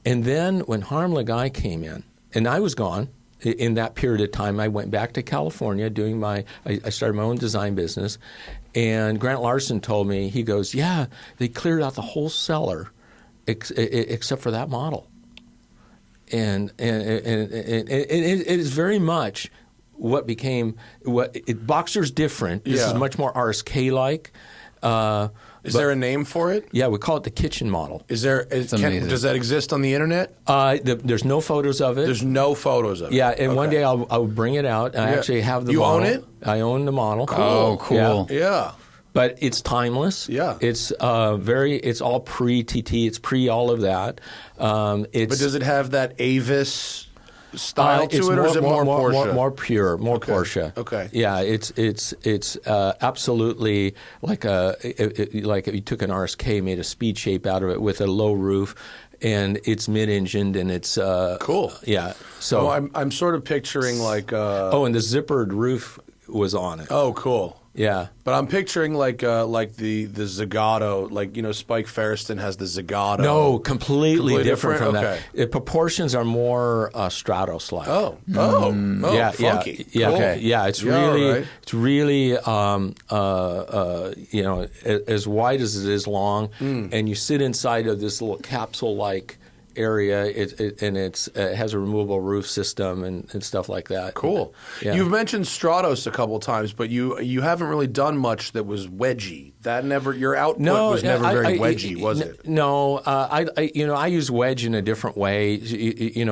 And then when Harm Lagai came in, and I was gone in that period of time, I went back to California doing I started my own design business. And Grant Larson told me, he goes, yeah, they cleared out the whole cellar except for that model. And it is very much what became Boxer's different. This is much more RSK-like. Is there a name for it? Yeah, we call it the kitchen model. Does that exist on the internet? There's no photos of it. There's no photos of it. Yeah, and one day I'll bring it out. I actually have the model. You own it? I own the model. Cool. Oh, cool. Yeah. But it's timeless. Yeah. It's it's all pre-TT. It's pre all of that. But does it have that Avis style to it, or is it more Porsche? More pure, more Porsche. Okay. Yeah, it's absolutely like like if you took an RSK, made a speed shape out of it with a low roof, and it's mid-engined and it's cool. Yeah. So I'm sort of picturing like and the zippered roof was on it. Oh, cool. Yeah, but I'm picturing like the Zagato, like Spike Ferriston has the Zagato. No, completely different from okay. that. The proportions are more Stratos-like. Yeah, funky. Yeah, cool. Okay, yeah. It's really as wide as it is long, and you sit inside of this little capsule-like area, it has a removable roof system and stuff like that. Cool. Yeah. You've mentioned Stratos a couple of times, but you haven't really done much that was wedgy. Your output was never very wedgy, was it? No, I use wedge in a different way,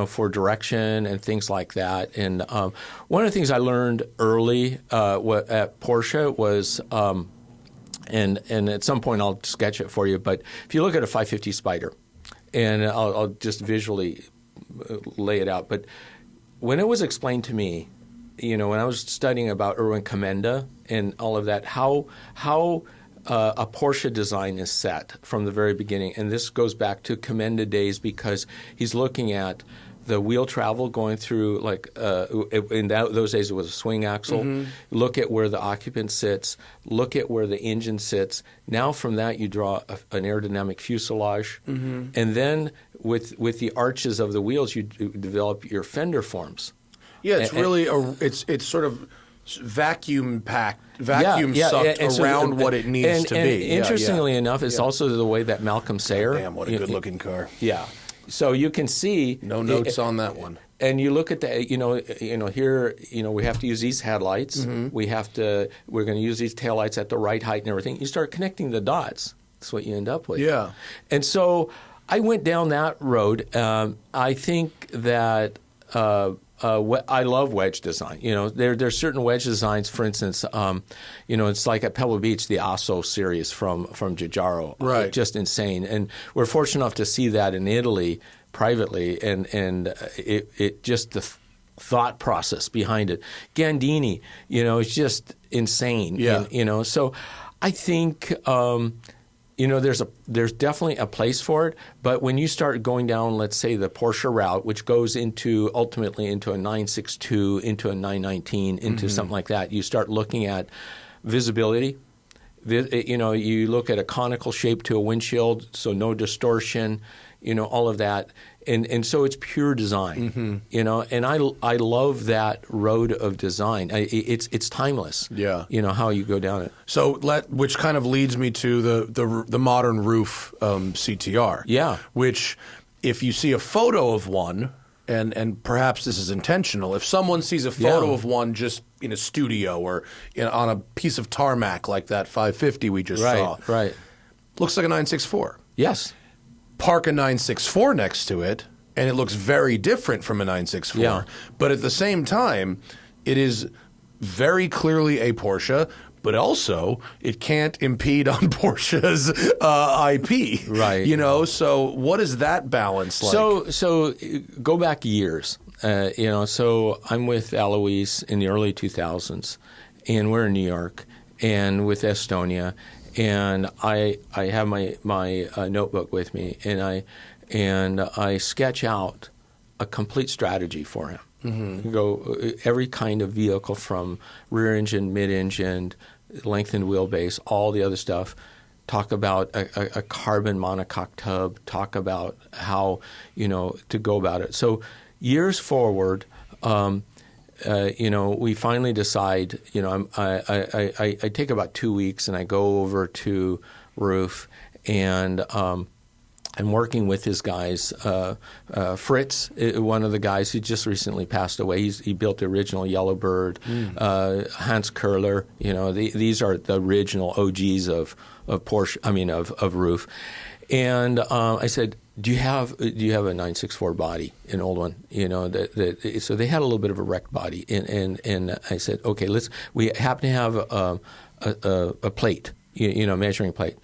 for direction and things like that. And one of the things I learned early at Porsche was. And at some point I'll sketch it for you, but if you look at a 550 Spider, and I'll just visually lay it out. But when it was explained to me, when I was studying about Erwin Commenda and all of that, how a Porsche design is set from the very beginning, and this goes back to Commenda days because he's looking at the wheel travel going through, like in those days it was a swing axle. Mm-hmm. Look at where the occupant sits. Look at where the engine sits. Now from that you draw an aerodynamic fuselage. Mm-hmm. And then with the arches of the wheels you develop your fender forms. Yeah, it's it's sort of vacuum sucked around what it needs to be. Interestingly enough, it's also the way that Malcolm Sayer. Damn, what a good-looking car. Yeah. So you can see no notes on that one. And you look at the here we have to use these headlights. Mm-hmm. We're going to use these taillights at the right height and everything. You start connecting the dots. That's what you end up with. Yeah. And so I went down that road. I think that I love wedge design. There's certain wedge designs. For instance, it's like at Pebble Beach, the Asso series from Giugiaro. Right. Just insane. And we're fortunate enough to see that in Italy. privately, and it just the thought process behind it. Gandini, is just insane. Yeah. So I think. There's definitely a place for it, but when you start going down, let's say, the Porsche route, which goes ultimately into a 962, into a 919, into something like that, you start looking at visibility. You look at a conical shape to a windshield, so no distortion, all of that. And so it's pure design, and I love that road of design. It's timeless. Yeah. How you go down it. So which kind of leads me to the modern RUF CTR. Yeah. Which, if you see a photo of one, and perhaps this is intentional, if someone sees a photo of one just in a studio or on a piece of tarmac like that 550 we just saw, right, looks like a 964. Yes. Park a 964 next to it, and it looks very different from a 964. Yeah. But at the same time, it is very clearly a Porsche, but also it can't impede on Porsche's IP. Right. So what is that balance like? So go back years. So I'm with Alois in the early 2000s, and we're in New York, and with Estonia. And I have my notebook with me, and I sketch out a complete strategy for him. Mm-hmm. Go every kind of vehicle, from rear engine, mid engine, lengthened wheelbase, all the other stuff. Talk about a carbon monocoque tub. Talk about how to go about it. So years forward. We finally decide. I take about 2 weeks, and I go over to RUF, and I'm working with his guys. Fritz, one of the guys who just recently passed away. He built the original Yellowbird. Hans Curler. These are the original OGs of Porsche. I mean of RUF. And I said, Do you have a 964 body, an old one? So they had a little bit of a wrecked body, and I said, okay, we happen to have a plate, measuring plate,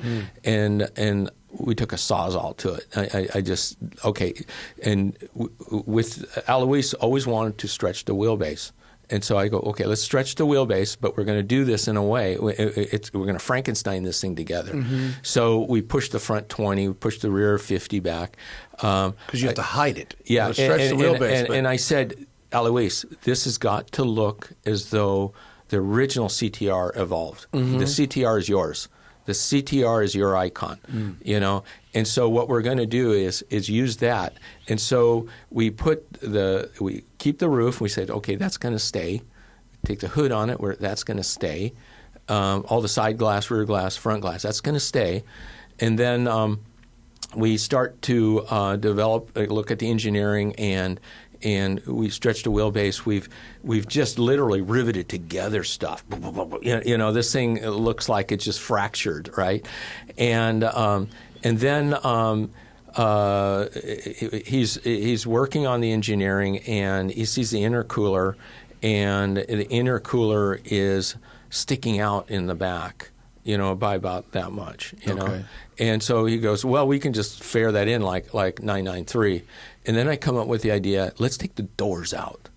and we took a Sawzall to it. I just and with Alois always wanted to stretch the wheelbase. And so I go, okay, let's stretch the wheelbase, but we're going to do this in a way. We're going to Frankenstein this thing together. Mm-hmm. So we push the front 20, we push the rear 50 back. Because you have to hide it. Yeah. Stretch the wheelbase. And I said, Alois, this has got to look as though the original CTR evolved. Mm-hmm. The CTR is yours. The CTR is your icon, And so what we're going to do is use that. And so we keep the roof. We said, okay, that's going to stay. Take the hood on it, that's going to stay. All the side glass, rear glass, front glass, that's going to stay. And then we start to look at the engineering, and we stretched the wheelbase. We've just literally riveted together stuff. This thing looks like it's just fractured, right? And then he's working on the engineering, and he sees the intercooler, and the intercooler is sticking out in the back, by about that much, Okay. And so he goes, well, we can just fare that in like 993. And then I come up with the idea, let's take the doors out.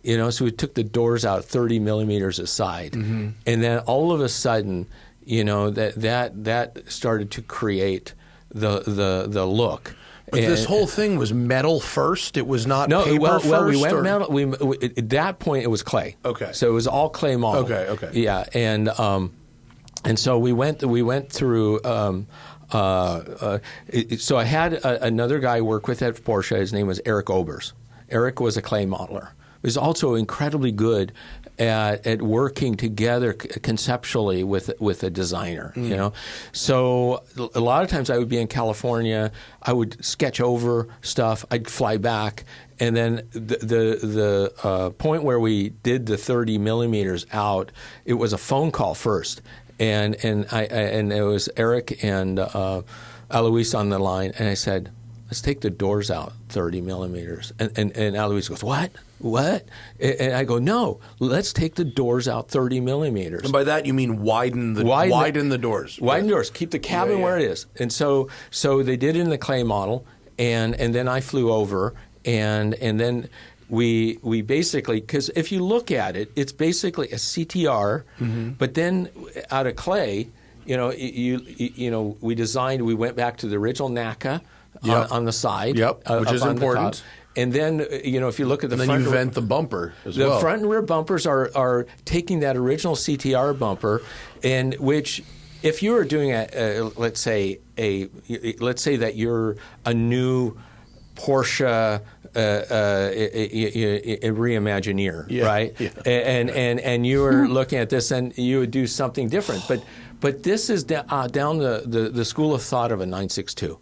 So we took the doors out 30 millimeters aside. Mm-hmm. And then all of a sudden, that started to create the look. But this whole thing was metal first? It was not paper first? Well, we went metal. At that point, it was clay. Okay. So it was all clay model. Okay. Yeah, and so we went through. So I had another guy work with at Porsche. His name was Eric Obers. Eric was a clay modeler. He was also incredibly good at working together conceptually with a designer. So a lot of times I would be in California. I would sketch over stuff. I'd fly back, and then the point where we did the 30 millimeters out, it was a phone call first. And it was Eric and Alois on the line, and I said, let's take the doors out 30 millimeters. And Alois goes, what? And I go, no, let's take the doors out 30 millimeters. And by that you mean widen the doors. Widen the doors. Keep the cabin where it is. And so they did it in the clay model, and then I flew over, and then we basically, because if you look at it, it's basically a CTR, but then out of clay, we went back to the original NACA on the side, which is important. And then, if you look at the front... then you vent the bumper as well. The front and rear bumpers are taking that original CTR bumper, and which, if you were doing let's say that you're a new Porsche reimagineer, right? Yeah. And you were looking at this, and you would do something different, But this is down the school of thought of a 962.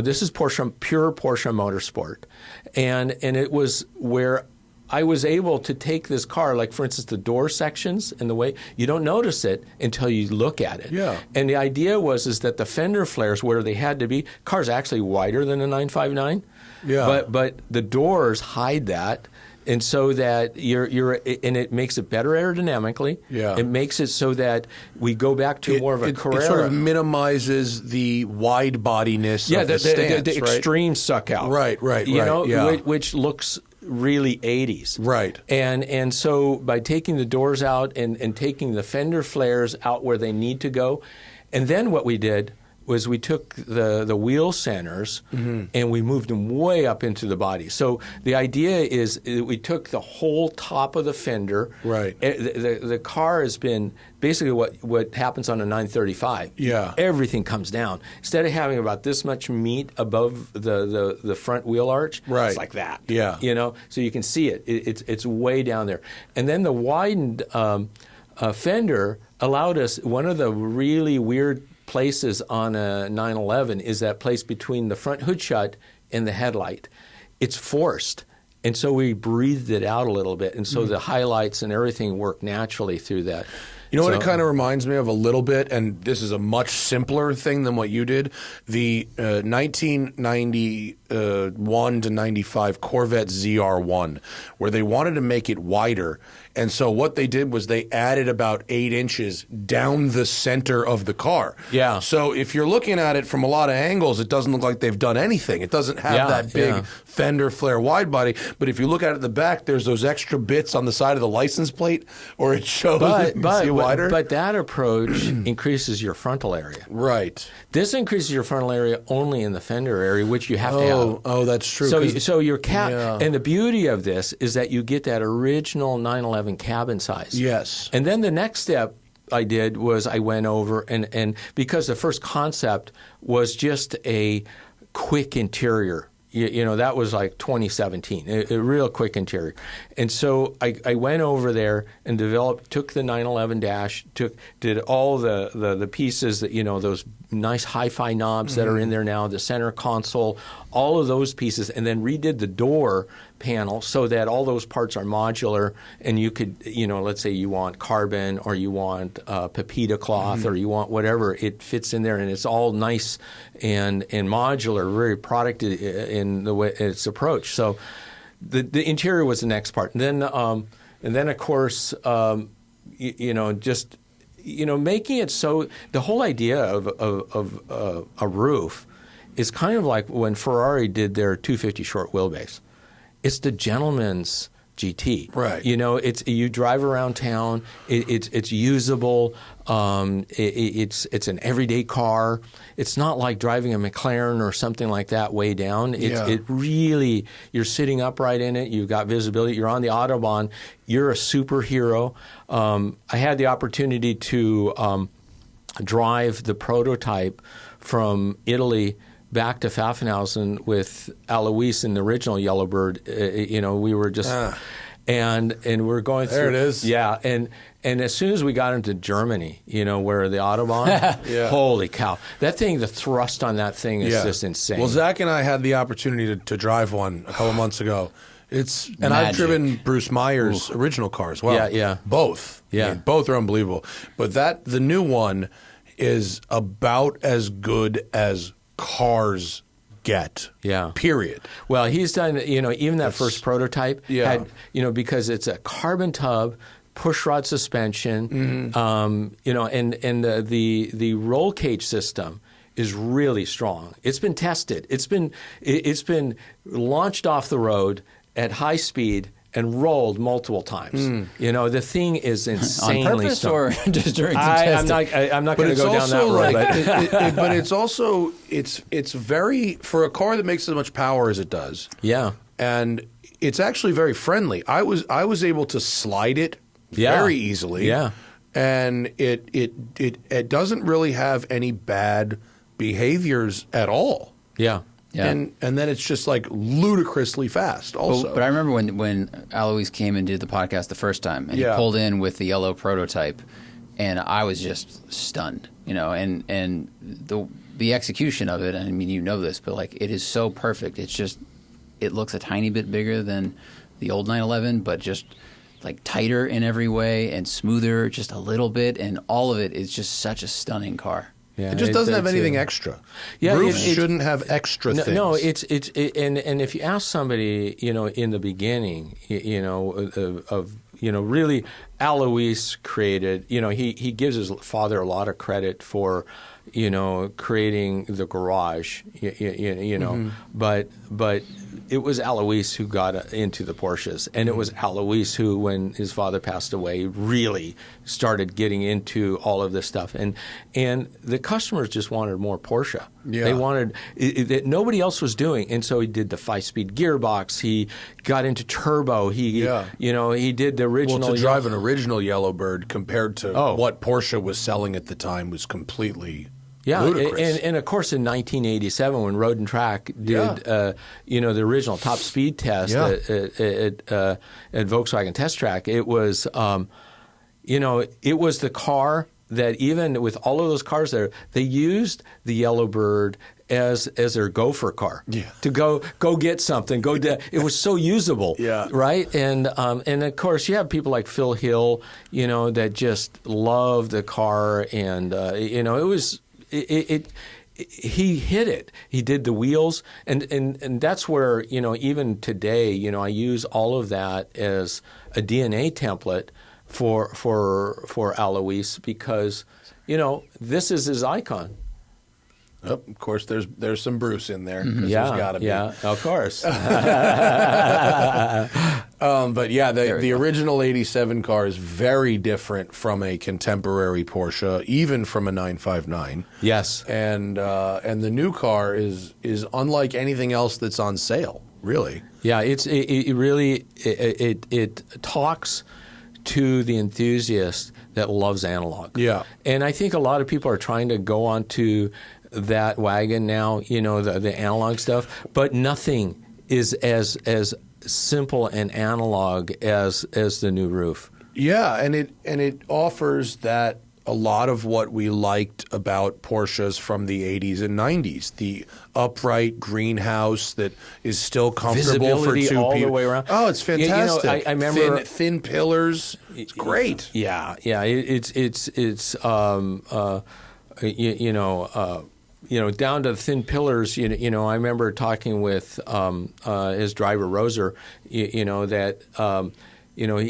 This is pure Porsche motorsport. And it was where I was able to take this car, like, for instance, the door sections and the way, you don't notice it until you look at it. Yeah. And the idea is that the fender flares, where they had to be, car's actually wider than a 959. Yeah. But the doors hide that. And so that and it makes it better aerodynamically. Yeah. It makes it so that we go back to more of a Carrera. It sort of minimizes the wide bodiness of the stance, the extreme suck out. Right. Which looks really 80s. Right. And so by taking the doors out and taking the fender flares out where they need to go, and then what we did was we took the wheel centers and we moved them way up into the body. So the idea is we took the whole top of the fender. Right. The car has been basically what happens on a 935. Yeah. Everything comes down. Instead of having about this much meat above the front wheel arch, right. It's like that. Yeah. So you can see it. It's way down there. And then the widened fender allowed us, one of the really weird places on a 911 is that place between the front hood shut and the headlight. It's forced. And so we breathed it out a little bit. And so the highlights and everything work naturally through that. You know what it kind of reminds me of a little bit, and this is a much simpler thing than what you did? The 1991 to 95 Corvette ZR1, where they wanted to make it wider. And so what they did was they added about 8 inches down the center of the car. Yeah. So if you're looking at it from a lot of angles, it doesn't look like they've done anything. It doesn't have that big fender flare wide body. But if you look at it at the back, there's those extra bits on the side of the license plate, or it shows wider. But that approach increases your frontal area. Right. This increases your frontal area only in the fender area, which you have to have. Oh, that's true. So your and the beauty of this is that you get that original 911 cabin size. Yes. And then the next step I did was I went over and because the first concept was just a quick interior. That was like 2017, a real quick interior. And so I went over there and took the 911 dash, did all the pieces that, those nice hi-fi knobs that are in there now, the center console, all of those pieces, and then redid the door panel so that all those parts are modular, and you could, let's say you want carbon or you want Pepita cloth or you want whatever, it fits in there, and it's all nice and modular, very product in the way it's approached. So the interior was the next part, and then of course, making it so the whole idea of a roof is kind of like when Ferrari did their 250 short wheelbase. It's the gentleman's GT. Right. It's you drive around town. It's usable. It's an everyday car. It's not like driving a McLaren or something like that way down. It really, you're sitting upright in it. You've got visibility. You're on the Autobahn. You're a superhero. I had the opportunity to drive the prototype from Italy back to Pfaffenhausen with Alois in the original Yellowbird. We were just and we're going through. There it is. Yeah, and as soon as we got into Germany, where the Autobahn, holy cow, that thing, the thrust on that thing is just insane. Well, Zach and I had the opportunity to drive one a couple months ago. And magic. I've driven Bruce Meyer's original car as well. Yeah. Both. Yeah. I mean, both are unbelievable. But the new one is about as good as cars get. Yeah. Period. Well, he's done, even that first prototype had, because it's a carbon tub, push rod suspension, and the roll cage system is really strong. It's been tested. It's been launched off the road at high speed and rolled multiple times. You know, the thing is insanely on purpose strong. or just during some testing? I'm not going to go down that road. But but it's also it's very, for a car that makes as much power as it does. Yeah. And it's actually very friendly. I was able to slide it very easily. Yeah. And it doesn't really have any bad behaviors at all. Yeah. Yeah. And then it's just like ludicrously fast also. But I remember when Alois came and did the podcast the first time, and he pulled in with the yellow prototype, and I was just stunned, you know, and the execution of it, I mean, you know this, but like it is so perfect. It's just, it looks a tiny bit bigger than the old 911, but just like tighter in every way and smoother just a little bit, and all of it is just such a stunning car. Yeah, it just doesn't have anything extra. Yeah, Roofs shouldn't have extra things. No, and if you ask somebody, you know, in the beginning, you know, of you know, really, Alois created. You know, he gives his father a lot of credit for, you know, creating the garage. You know, but it was Alois who got into the Porsches, and it was Alois who, when his father passed away, really started getting into all of this stuff, and the customers just wanted more Porsche. Yeah. They wanted that nobody else was doing, and so he did the 5-speed gearbox. He got into turbo. He did the original. Well, to drive an original Yellowbird compared to what Porsche was selling at the time was completely ludicrous. And of course in 1987 when Road and Track did the original top speed test at Volkswagen Test Track, it was it was the car that, even with all of those cars there, they used the Yellowbird as their gopher car to go get something. It was so usable, right? And of course you have people like Phil Hill, you know, that just love the car, and it was he hit it. He did the wheels, and that's where, you know, even today, you know, I use all of that as a DNA template for Alois, because, you know, this is his icon. Oh, of course, there's some Bruce in there. Yeah, there's gotta be. Yeah, of course. But yeah, the original 87 car is very different from a contemporary Porsche, even from a 959. Yes. And the new car is unlike anything else that's on sale, really. Yeah, it really talks to the enthusiast that loves analog. Yeah. And I think a lot of people are trying to go onto that wagon now, you know, the analog stuff, but nothing is as simple and analog as the new roof. Yeah, and it offers that a lot of what we liked about Porsches from the 80s and 90s, the upright greenhouse that is still comfortable visibility for two all people. the way around. Oh, it's fantastic. You know, I remember thin pillars. It's great. Yeah. It's down to the thin pillars. You know, I remember talking with his driver Roser. He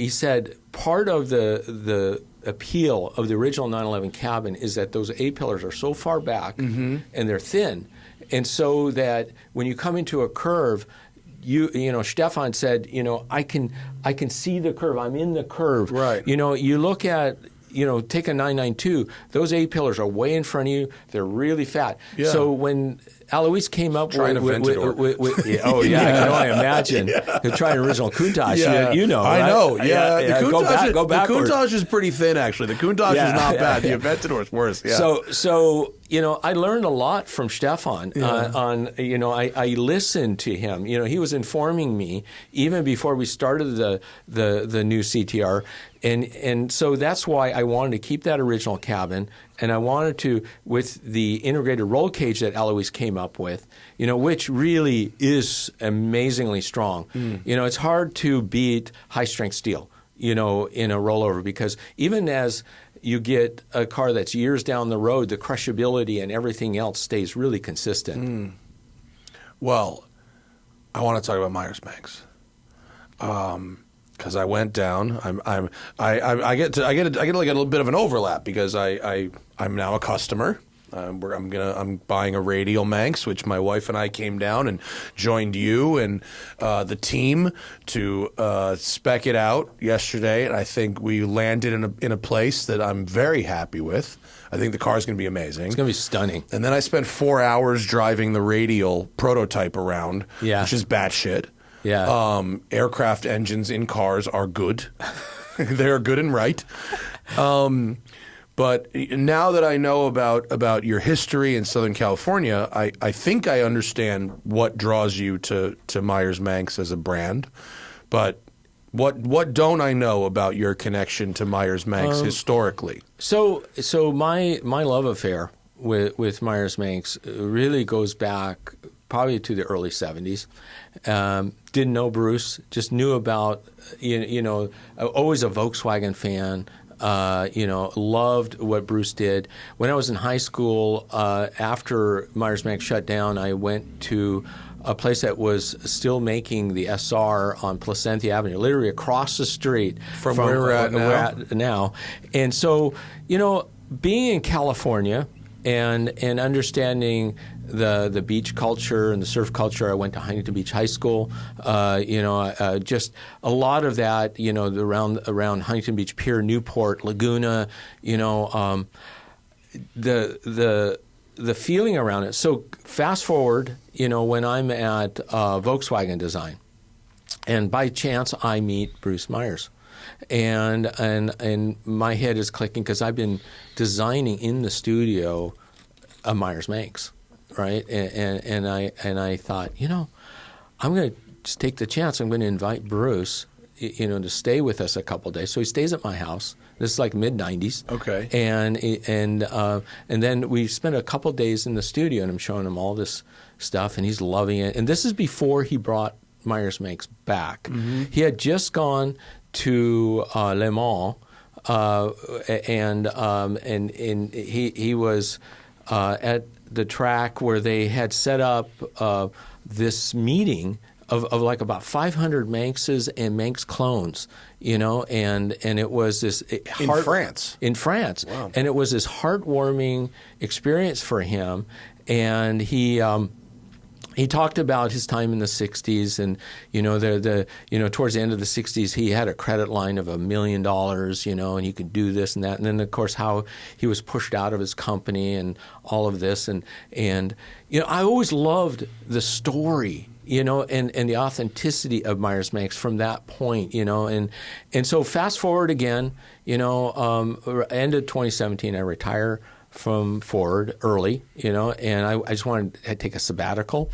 said part of the appeal of the original 911 cabin is that those A-pillars are so far back and they're thin, and so that when you come into a curve, you know, Stefan said, you know, I can see the curve. I'm in the curve. Right. You know, you look at, you know, take a 992. Those A-pillars are way in front of you. They're really fat. Yeah. So when Alois came up with I can only imagine. They're trying original Countach. Yeah. You know, I right? know. Yeah. The Countach, go backward. The Countach is pretty thin, actually. The Countach is not bad. The Aventador is worse. Yeah. So you know, I learned a lot from Stefan. You know, I listened to him. You know, he was informing me even before we started the new CTR, and so that's why I wanted to keep that original cabin, and I wanted to, with the integrated roll cage that Alois came up with, you know, which really is amazingly strong. You know, it's hard to beat high strength steel, you know, in a rollover, because even as you get a car that's years down the road, the crushability and everything else stays really consistent. Well, I want to talk about Myers-Manx, because I went down. I get like a little bit of an overlap, because I'm now a customer, I'm buying a radial Manx, which my wife and I came down and joined you and the team to spec it out yesterday, and I think we landed in a place that I'm very happy with. I think the car is going to be amazing. It's going to be stunning. And then I spent 4 hours driving the radial prototype around, Yeah. which is batshit. Yeah. Aircraft engines in cars are good. They are good and right. But now that I know about your history in Southern California, I think I understand what draws you to Myers Manx as a brand. But what don't I know about your connection to Myers Manx historically? So my love affair with Myers Manx really goes back probably to the early 70s. Didn't know Bruce, just knew about, always a Volkswagen fan. Loved what Bruce did. When I was in high school, after Myers Manx shut down, I went to a place that was still making the SR on Placentia Avenue, literally across the street from where we're at now. And so, being in California and understanding the beach culture and the surf culture, I went to Huntington Beach High School. Just a lot of that, around Huntington Beach Pier, Newport, Laguna, the feeling around it. So fast forward, when I'm at Volkswagen Design, and by chance I meet Bruce Myers. And my head is clicking because I've been designing in the studio a Myers Manx, right? And I thought, I'm going to just take the chance. I'm going to invite Bruce, to stay with us a couple of days. So he stays at my house. This is like mid-'90s. Okay. And then we spent a couple of days in the studio, and I'm showing him all this stuff, and he's loving it. And this is before he brought Myers Manx back. Mm-hmm. He had just gone to Le Mans, and he was at the track where they had set up this meeting of like about 500 Manxes and Manx clones, and it was this in France. Wow. And it was this heartwarming experience for him, and he talked about his time in the 60s, and towards the end of the 60s he had a credit line of $1 million, and he could do this and that, and then of course how he was pushed out of his company and all of this, and I always loved the story, and the authenticity of Myers Manx from that point, and so fast forward again, end of 2017 I retire from Ford early, and I just wanted to take a sabbatical.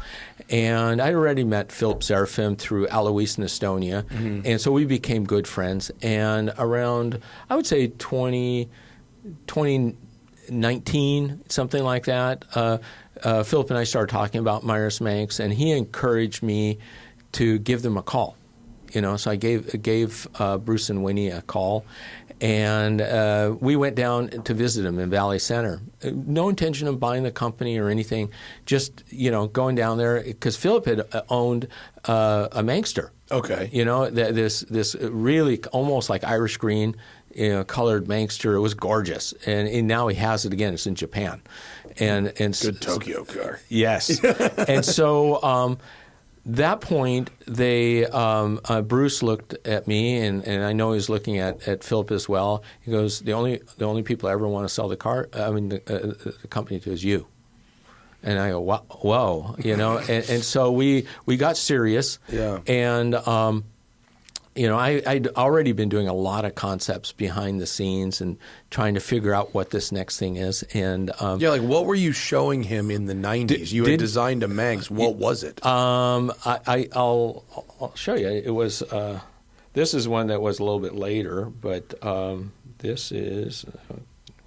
And I already met Philip Serafim through Alois in Estonia, mm-hmm. and so we became good friends. And around, I would say 2019, something like that, Philip and I started talking about Myers Manx, and he encouraged me to give them a call. So I gave Bruce and Winnie a call, and we went down to visit him in Valley Center. No intention of buying the company or anything, just going down there because Philip had owned a Manxter. Okay, this really almost like Irish green, colored Manxter. It was gorgeous, and now he has it again. It's in Japan, and good Tokyo car. Yes, and so. That point, Bruce looked at me, and I know he's looking at Philip as well. He goes, the only people I ever want to sell the company to is you. And I go, whoa, and so we got serious. Yeah. And I'd already been doing a lot of concepts behind the scenes and trying to figure out what this next thing is. And like what were you showing him in the 90s? You had designed a Manx. What was it? I'll show you. It was this is one that was a little bit later, but this is.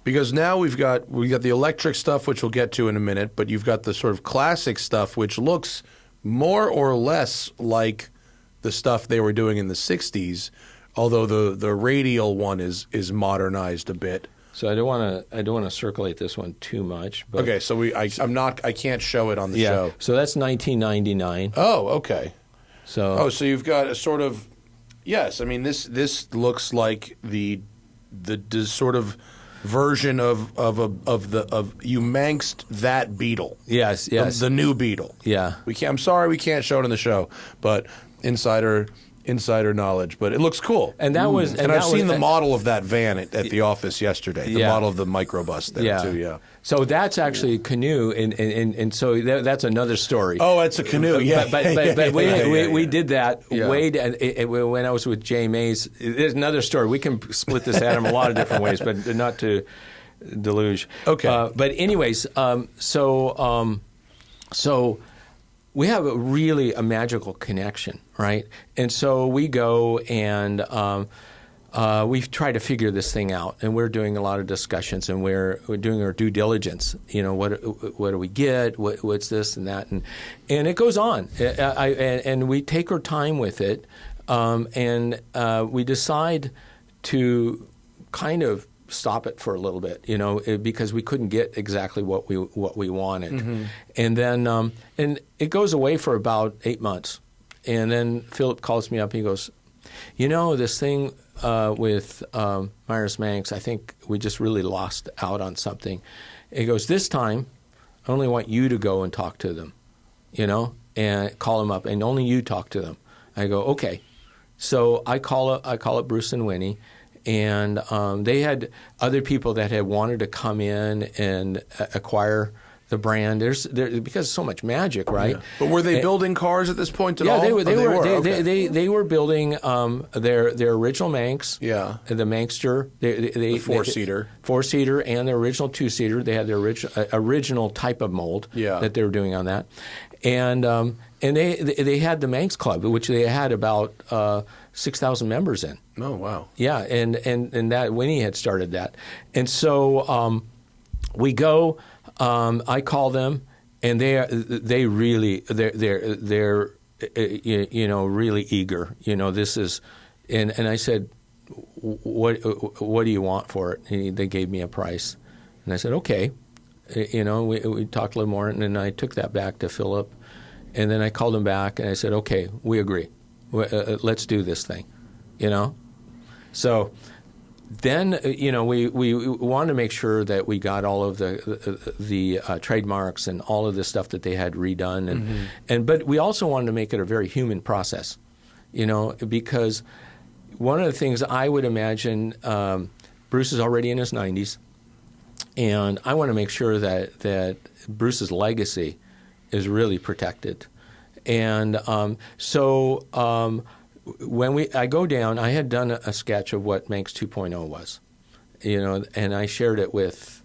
Because now we got the electric stuff, which we'll get to in a minute, but you've got the sort of classic stuff, which looks more or less like the stuff they were doing in the 60s, although the radial one is modernized a bit. So I don't want to circulate this one too much. But okay, so I can't show it on the show. So that's 1999. Oh, okay. So you've got a sort of yes. I mean this looks like the sort of version of you Manxed that Beetle. Yes. The new Beetle. Yeah. I'm sorry we can't show it on the show, but insider knowledge, but it looks cool. And that was, and I've seen the model of that van at the office yesterday. The Yeah. model of the microbus there too. Yeah. So that's actually a canoe, and so that's another story. Oh, it's a canoe. Yeah. But we did that when I was with Jay Mays. There's another story. We can split this out in a lot of different ways, but not to deluge. Okay. But anyways, so we have a magical connection, right? And so we go and we've tried to figure this thing out, and we're doing a lot of discussions, and we're doing our due diligence. You know, what do we get? What's this and that, and it goes on. And we take our time with it, and we decide to kind of stop it for a little bit, you know, because we couldn't get exactly what we wanted. Mm-hmm. And then and it goes away for about 8 months. And then Philip calls me up and he goes, you know, this thing with Myers Manx, I think we just really lost out on something. And he goes, this time I only want you to go and talk to them, you know, and call them up, and only you talk to them. I go, okay. So I call up Bruce and Winnie. And they had other people that had wanted to come in and acquire the brand. There's because so much magic, right? Yeah. But were they building cars at this point at all? Yeah, they were building their original Manx. Yeah, the Manxster. The four-seater, and their original two-seater. They had their original type of mold that they were doing on that, and they had the Manx Club, which they had about 6,000 members in. Oh, wow. Yeah, and that Winnie had started that. And so we go, I call them, and they're really really eager. You know, this is, and I said, what do you want for it? And they gave me a price. And I said, okay. You know, we talked a little more, and then I took that back to Philip. And then I called him back, and I said, okay, we agree. Let's do this thing, you know? So then, you know, we wanted to make sure that we got all of the trademarks and all of the stuff that they had redone. But we also wanted to make it a very human process, you know, because one of the things I would imagine, Bruce is already in his 90s, and I want to make sure that Bruce's legacy is really protected. And so when I go down, I had done a sketch of what Manx 2.0 was, you know, and I shared it with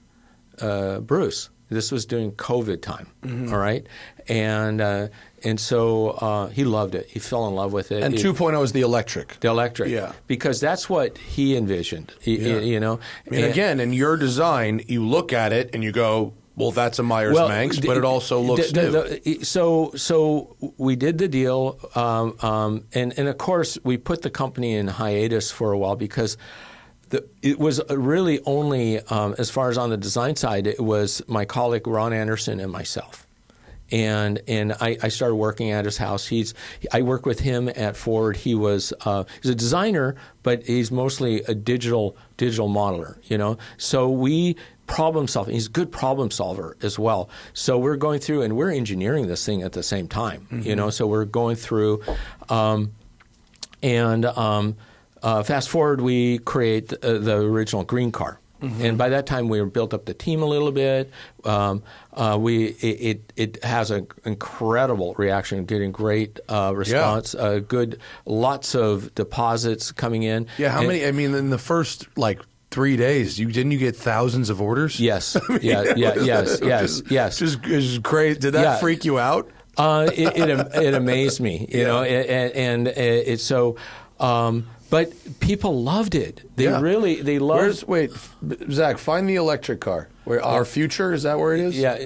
Bruce. This was during COVID time, all right? And so he loved it. He fell in love with it. And 2.0 is the electric. The electric. Yeah. Because that's what he envisioned, you know. I mean, again, in your design, you look at it and you go, well, that's a Myers Manx, but it also looks new. So we did the deal, and of course we put the company in hiatus for a while because it was really only, as far as on the design side, it was my colleague Ron Anderson and myself. And I started working at his house. I worked with him at Ford. He's a designer, but he's mostly a digital modeler, you know. So we problem solving. He's a good problem solver as well. So we're going through and we're engineering this thing at the same time, you know. So we're going through, fast forward, we create the original green car. And by that time, we were built up the team a little bit. It has an incredible reaction, getting great response. Lots of deposits coming in. Yeah, how many? I mean, in the first 3 days, didn't you get thousands of orders? Yes. Yes. Just crazy. Did that freak you out? It amazed me, you know, and it's so. But people loved it. They loved. Wait, Zach, find the electric car. Where Our Future, is that where it is? Yeah.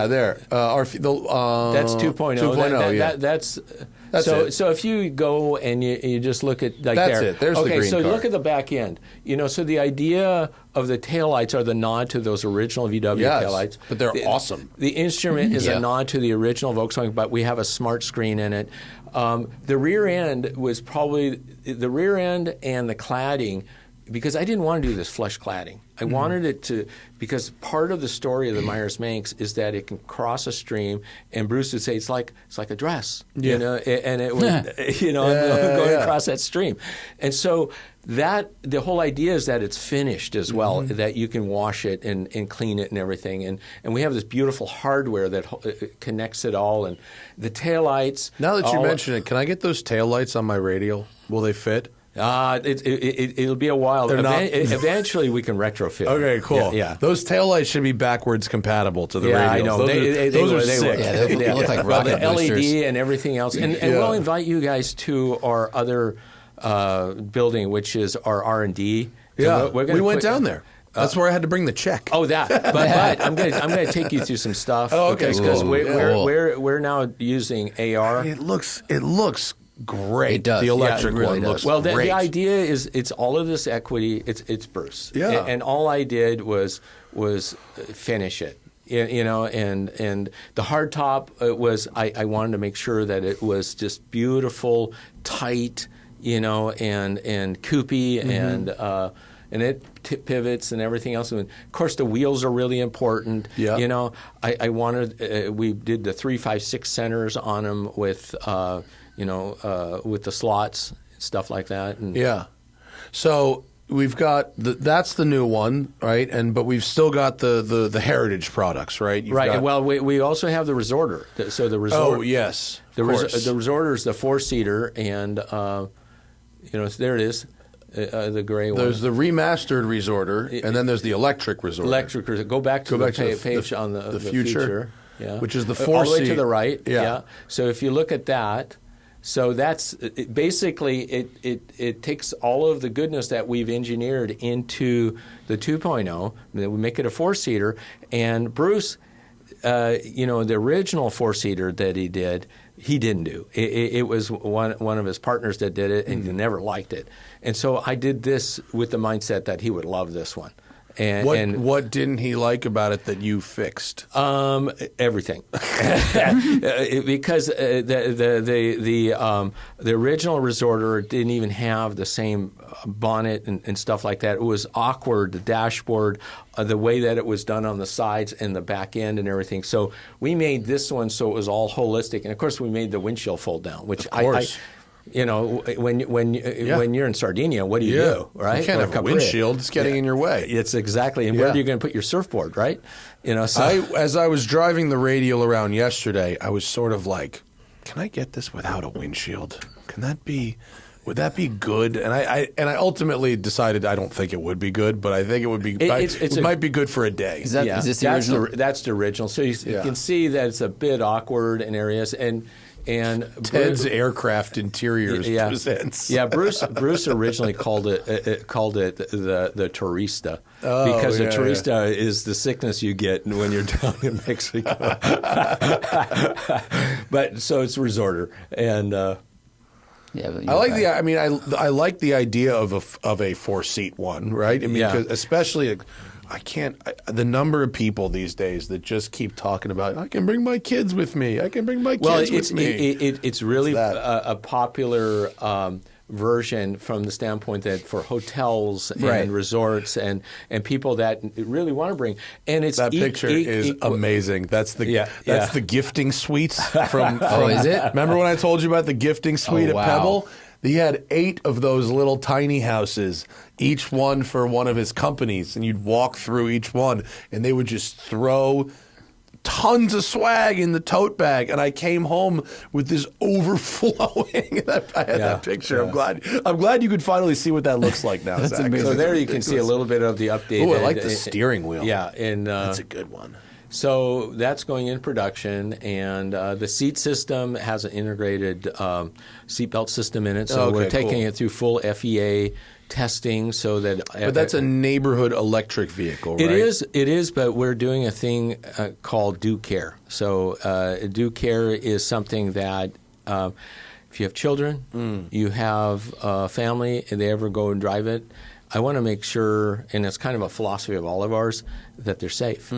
There. That's 2.0. 2.0. That's it. So if you go and you just look at that's there. It. There's the green car. Look at the back end. You know, so the idea of the taillights are the nod to those original VW taillights. But they're awesome. The instrument is a nod to the original Volkswagen, but we have a smart screen in it. The rear end was probably the rear end and the cladding because I didn't want to do this flush cladding. I wanted it to, because part of the story of the Myers Manx is that it can cross a stream, and Bruce would say it's like a dress, you know, and it would, you know, going across that stream, and so that the whole idea is that it's finished as well, that you can wash it and clean it and everything, and we have this beautiful hardware that connects it all, and the taillights. Now that you mention it, can I get those taillights on my Radial? Will they fit? It'll be a while. Eventually, we can retrofit. Okay, cool. Yeah. Those taillights should be backwards compatible to the Radials. I know. Those are sick. Yeah, they look like rocket the boosters. LED and everything else. And we'll invite you guys to our other building, which is our R&D. Yeah, we went down there. That's where I had to bring the check. Oh, that. But I'm going to take you through some stuff. Oh, okay. Because Cool. we're now using AR. It looks great. It does. The electric Yeah, it really one does. looks Well, great. the idea is it's all of this equity. It's Bruce. Yeah. And all I did was finish it. You know, and the hard top was I wanted to make sure that it was just beautiful, tight, you know, and coupy and it pivots and everything else. And of course, the wheels are really important. Yeah. You know, I wanted we did the 3, 5, 6 centers on them with with the slots, stuff like that. And Yeah. So we've got that's the new one, right? But we've still got the heritage products, right? Right. Well, we also have the Resorter. So the Resort. Oh yes. The Resorter is the 4-seater, and there it is, the gray one. There's the remastered Resorter, and then there's the electric Resorter. Electric Resorter. Go back to the page on the future. Yeah. Which is the 4-seat. All the way to the right. Yeah. So if you look at that. So that's basically it takes all of the goodness that we've engineered into the 2.0. We make it a 4-seater. And Bruce, the original 4-seater that he didn't do. It was one of his partners that did it, and he never liked it. And so I did this with the mindset that he would love this one. And what didn't he like about it that you fixed? Everything, because the original Resorter didn't even have the same bonnet and stuff like that. It was awkward. The dashboard, the way that it was done on the sides and the back end and everything. So we made this one so it was all holistic, and of course we made the windshield fold down, which of course. When you're in Sardinia, what do you do, right? You can't have a windshield; it's getting in your way. It's exactly. And where are you going to put your surfboard, right? So as I was driving the Radial around yesterday, I was sort of like, "Can I get this without a windshield? Would that be good?" And I ultimately decided I don't think it would be good, but I think it would be. It might be good for a day. Is this the original? That's the original. So you can see that it's a bit awkward in areas and. Ted's Aircraft Interiors presents. Yeah, Bruce originally called it the Turista because the Turista is the sickness you get when you're down in Mexico. But so it's Resorter, and I like I like the idea of a 4-seat one, right? I mean, 'cause especially. The number of people these days that just keep talking about, I can bring my kids with me. I can bring my kids with me. It's really a popular version from the standpoint that for hotels and resorts and people that really want to bring. And it's that picture is amazing. That's the gifting suite from. Is it? Remember when I told you about the gifting suite at Pebble? He had 8 of those little tiny houses, each one for one of his companies, and you'd walk through each one, and they would just throw tons of swag in the tote bag. And I came home with this overflowing. I had that picture. Yeah. I'm glad you could finally see what that looks like now. That's amazing. So there you can see a little bit of the update. Oh, I like the steering wheel. Yeah, and that's a good one. So that's going in production, and the seat system has an integrated seatbelt system in it. So we're taking it through full FEA testing so that. But that's a neighborhood electric vehicle, right? It is, but we're doing a thing called Do Care. So Do Care is something that if you have children, you have a family, and they ever go and drive it, I want to make sure, and it's kind of a philosophy of all of ours, that they're safe.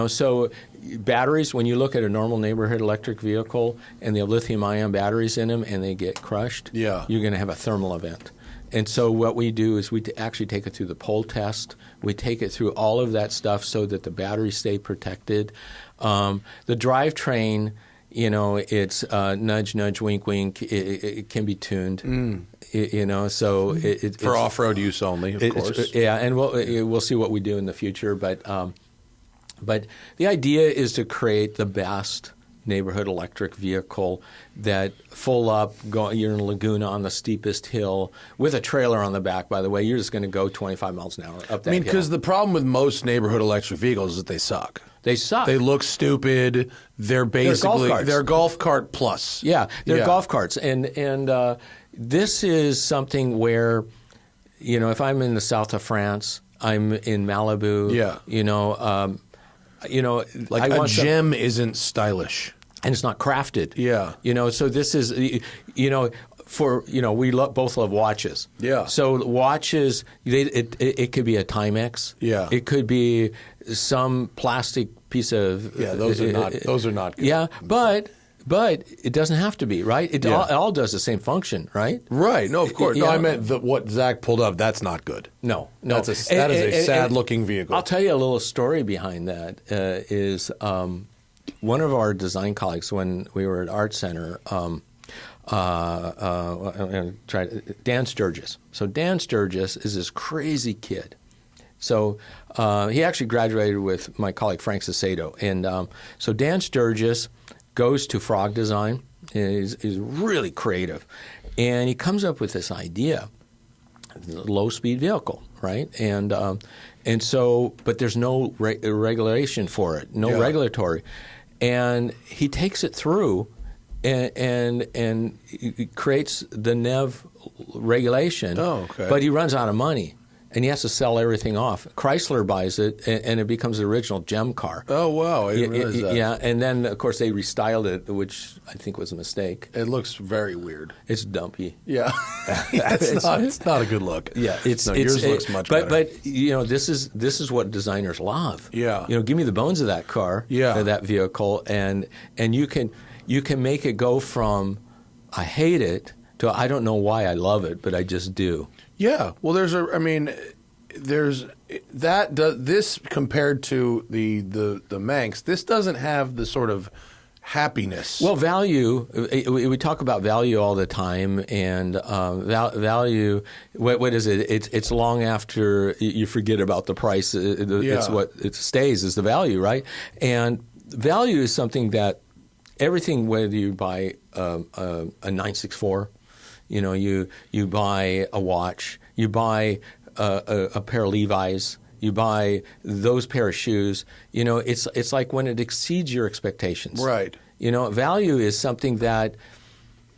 So batteries, when you look at a normal neighborhood electric vehicle and they have lithium-ion batteries in them and they get crushed, you're going to have a thermal event. And so what we do is we actually take it through the pull test. We take it through all of that stuff so that the batteries stay protected. The drivetrain, it's nudge, nudge, wink, wink. It can be tuned. So for off-road use only, of course. Yeah, and we'll see what we do in the future. But the idea is to create the best neighborhood electric vehicle that full up, you're in Laguna on the steepest hill with a trailer on the back, by the way. You're just going to go 25 miles an hour up that hill. Because the problem with most neighborhood electric vehicles is that they suck. They suck. They look stupid. They're basically they're golf cart plus. Yeah, they're golf carts. And this is something where, if I'm in the south of France, I'm in Malibu. Yeah. Like a gem isn't stylish. And it's not crafted. Yeah. So this is, we both love watches. Yeah. So watches, it could be a Timex. Yeah. It could be some plastic piece of. Yeah, those are not good. Yeah, but it doesn't have to be, right? It all does the same function, right? Right. No, of course. No, I meant what Zach pulled up. That's not good. No. That is a sad-looking vehicle. I'll tell you a little story behind that. Is one of our design colleagues when we were at Art Center, Dan Sturgis. So Dan Sturgis is this crazy kid. So he actually graduated with my colleague Frank Sacedo. And so Dan Sturgis goes to Frog Design. He's really creative. And he comes up with this idea, low-speed vehicle, right? And so, but there's no regulation for it, no regulatory. And he takes it through and he creates the NEV regulation. Oh, okay. But he runs out of money. And he has to sell everything off. Chrysler buys it, and it becomes the original gem car. Oh, wow. I didn't realize that. Yeah, and then, of course, they restyled it, which I think was a mistake. It looks very weird. It's dumpy. Yeah. It's not a good look. Yeah. Yours looks much better. But this is what designers love. Yeah. Give me the bones of that car, that vehicle, and you can make it go from I hate it to I don't know why I love it, but I just do. Yeah, well, this compared to the Manx, this doesn't have the sort of happiness. Well, value. We talk about value all the time, and value. What is it? It's long after you forget about the price. It's what it stays is the value, right? And value is something that everything. Whether you buy a 964. You buy a watch, you buy a pair of Levi's, you buy those pair of shoes. It's like when it exceeds your expectations. Right. Value is something that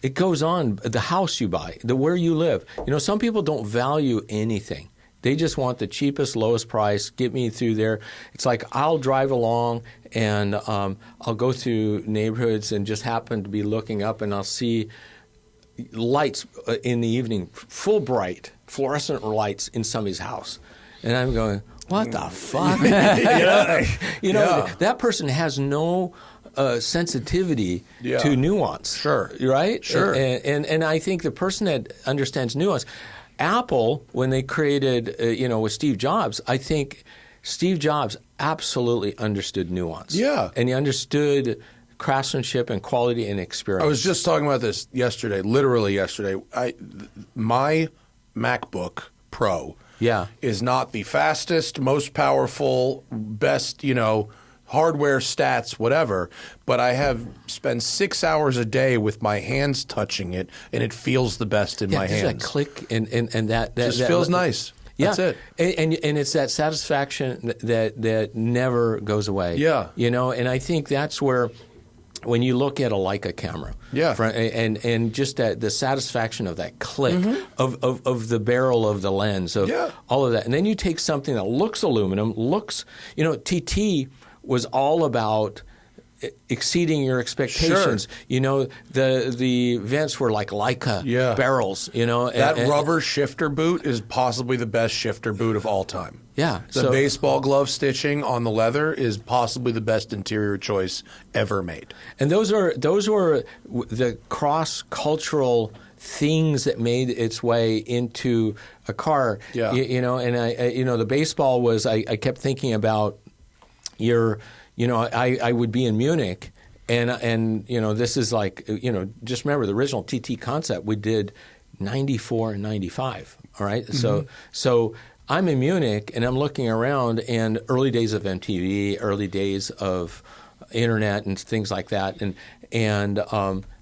it goes on. The house you buy, where you live. Some people don't value anything. They just want the cheapest, lowest price. Get me through there. It's like I'll drive along and I'll go through neighborhoods and just happen to be looking up and I'll see lights in the evening, full bright fluorescent lights in somebody's house, and I'm going, "What the fuck?" That person has no sensitivity to nuance. Sure, right? Sure. And I think the person that understands nuance, Apple, when they created, with Steve Jobs, I think Steve Jobs absolutely understood nuance. Yeah, and he understood craftsmanship and quality and experience. I was just talking about this yesterday, literally yesterday. My MacBook Pro is not the fastest, most powerful, best, hardware stats, whatever, but I have spent 6 hours a day with my hands touching it, and it feels the best in my hands. That click and that just feels nice. Yeah. That's it. And it's that satisfaction that never goes away. Yeah. And I think that's where when you look at a Leica camera, and just the satisfaction of that click, of the barrel of the lens, of all of that, and then you take something that looks aluminum, TT was all about exceeding your expectations. Sure. The vents were like Leica barrels. That rubber shifter boot is possibly the best shifter boot of all time. Yeah. The baseball glove stitching on the leather is possibly the best interior choice ever made. And those were the cross-cultural things that made its way into a car. Yeah. And I the baseball was, I kept thinking about I would be in Munich, and this is like, just remember the original TT concept we did 94 and 95. All right. Mm-hmm. So I'm in Munich and I'm looking around, and early days of MTV, early days of internet and things like that. And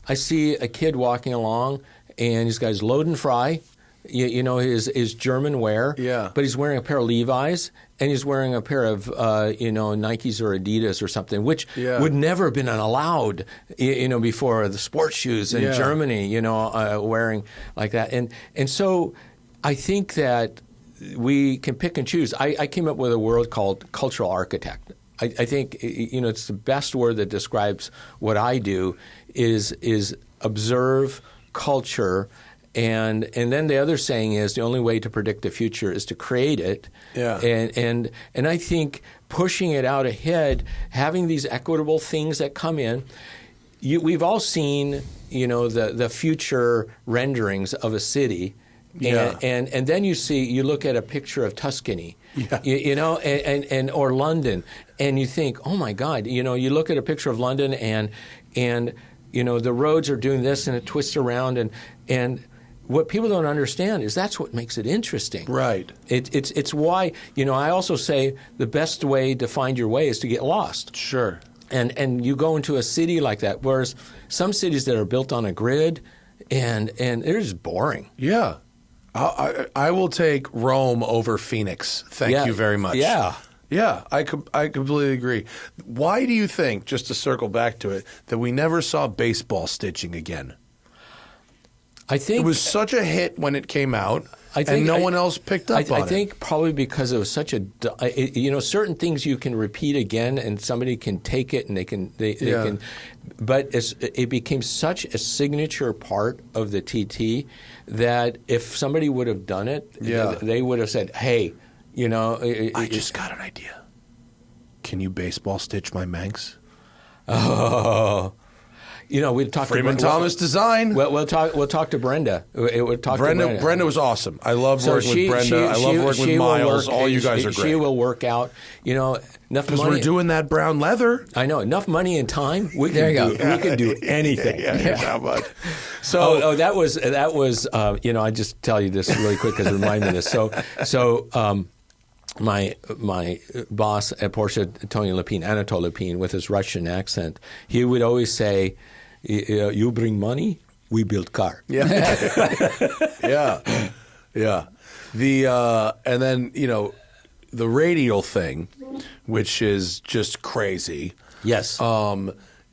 I see a kid walking along, and he's got his Lodenfrei, his German wear. Yeah. But he's wearing a pair of Levi's, and he's wearing a pair of Nikes or Adidas or something, which would never have been allowed before, the sports shoes in Germany, wearing like that. And so I think that we can pick and choose. I came up with a word called cultural architect. I think it's the best word that describes what I do is observe culture. And then the other saying is the only way to predict the future is to create it. Yeah. And I think pushing it out ahead, having these equitable things that come in. We've all seen the future renderings of a city. Yeah. And then you look at a picture of Tuscany. Yeah. And or London, and you think, oh my God, you look at a picture of London and the roads are doing this and it twists around and what people don't understand is that's what makes it interesting. Right. It's why, I also say the best way to find your way is to get lost. Sure. And you go into a city like that, whereas some cities that are built on a grid and they're just boring. Yeah. I will take Rome over Phoenix. Thank you very much. Yeah. Yeah, I completely agree. Why do you think, just to circle back to it, that we never saw baseball stitching again? I think it was such a hit when it came out, and no one else picked up on it. I think probably because it was such a certain things you can repeat again, and somebody can take it and they can. But it became such a signature part of the TT that if somebody would have done it, they would have said, "Hey, I just got an idea. Can you baseball stitch my Manx?" Oh. We'd talk Freeman to Thomas Design. We'll talk to Brenda. Brenda was awesome. I love working with Brenda. I love working with Miles. All you guys are great. She will work out. Enough because money. We're doing that brown leather. I know, enough money and time. We can do anything. How much? So that was. I just tell you this really quick because it reminded me of this. So. My boss at Porsche, Anatol Lupin, with his Russian accent, he would always say, "You bring money, we build car." Yeah, yeah. And then the radial thing, which is just crazy. Yes. I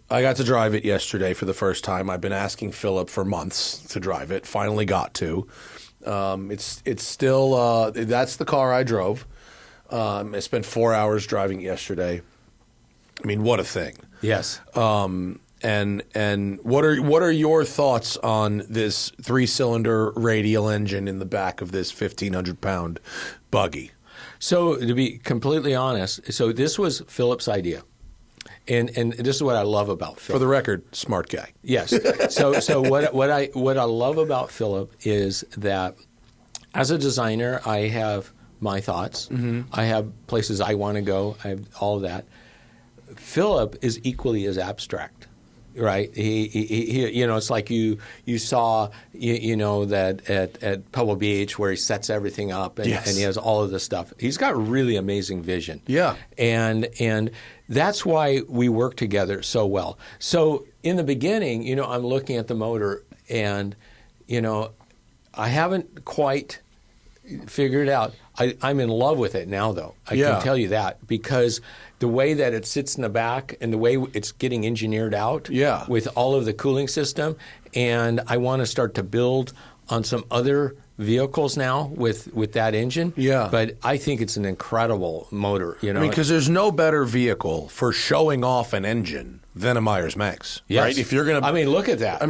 got to drive it yesterday for the first time. I've been asking Philip for months to drive it. Finally got to. It's still that's the car I drove. I spent 4 hours driving it yesterday. I mean, what a thing! Yes. And what are your thoughts on this 3-cylinder radial engine in the back of this 1,500-pound buggy? So to be completely honest, this was Philip's idea. And this is what I love about Philip. For the record, smart guy. Yes. So what I love about Philip is that as a designer, I have my thoughts. Mm-hmm. I have places I want to go. I have all of that. Philip is equally as abstract, right? He it's like you saw, that at Pebble Beach where he sets everything up and he has all of this stuff. He's got really amazing vision. Yeah. And that's why we work together so well. So in the beginning, I'm looking at the motor and, I haven't quite figured it out. I'm in love with it now, though. I can tell you that because the way that it sits in the back and the way it's getting engineered out with all of the cooling system, and I want to start to build on some other vehicles now with that engine. Yeah. But I think it's an incredible motor. Because there's no better vehicle for showing off an engine than a Myers Manx. Yes. Right? If you're gonna, look at that.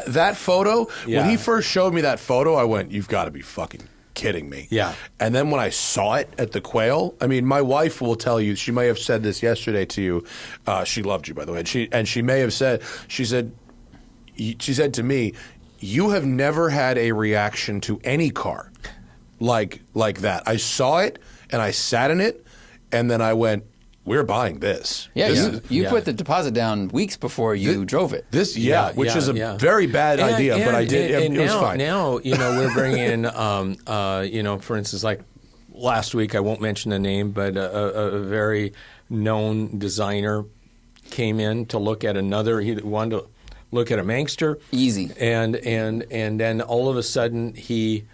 That photo. When he first showed me that photo, I went, "You've got to be fucking kidding me." Yeah. And then when I saw it at the Quail, my wife will tell you, she may have said this yesterday to you. She loved you, by the way. And she may have said, she said to me, you have never had a reaction to any car like that. I saw it and I sat in it, and then I went, "We're buying this." Yeah, you put the deposit down weeks before you drove it. Which is a very bad idea, but I did. It was fine. Now, we're bringing in, for instance, like last week, I won't mention the name, but a very known designer came in to look at he wanted to look at a Manxster. Easy. And then all of a sudden he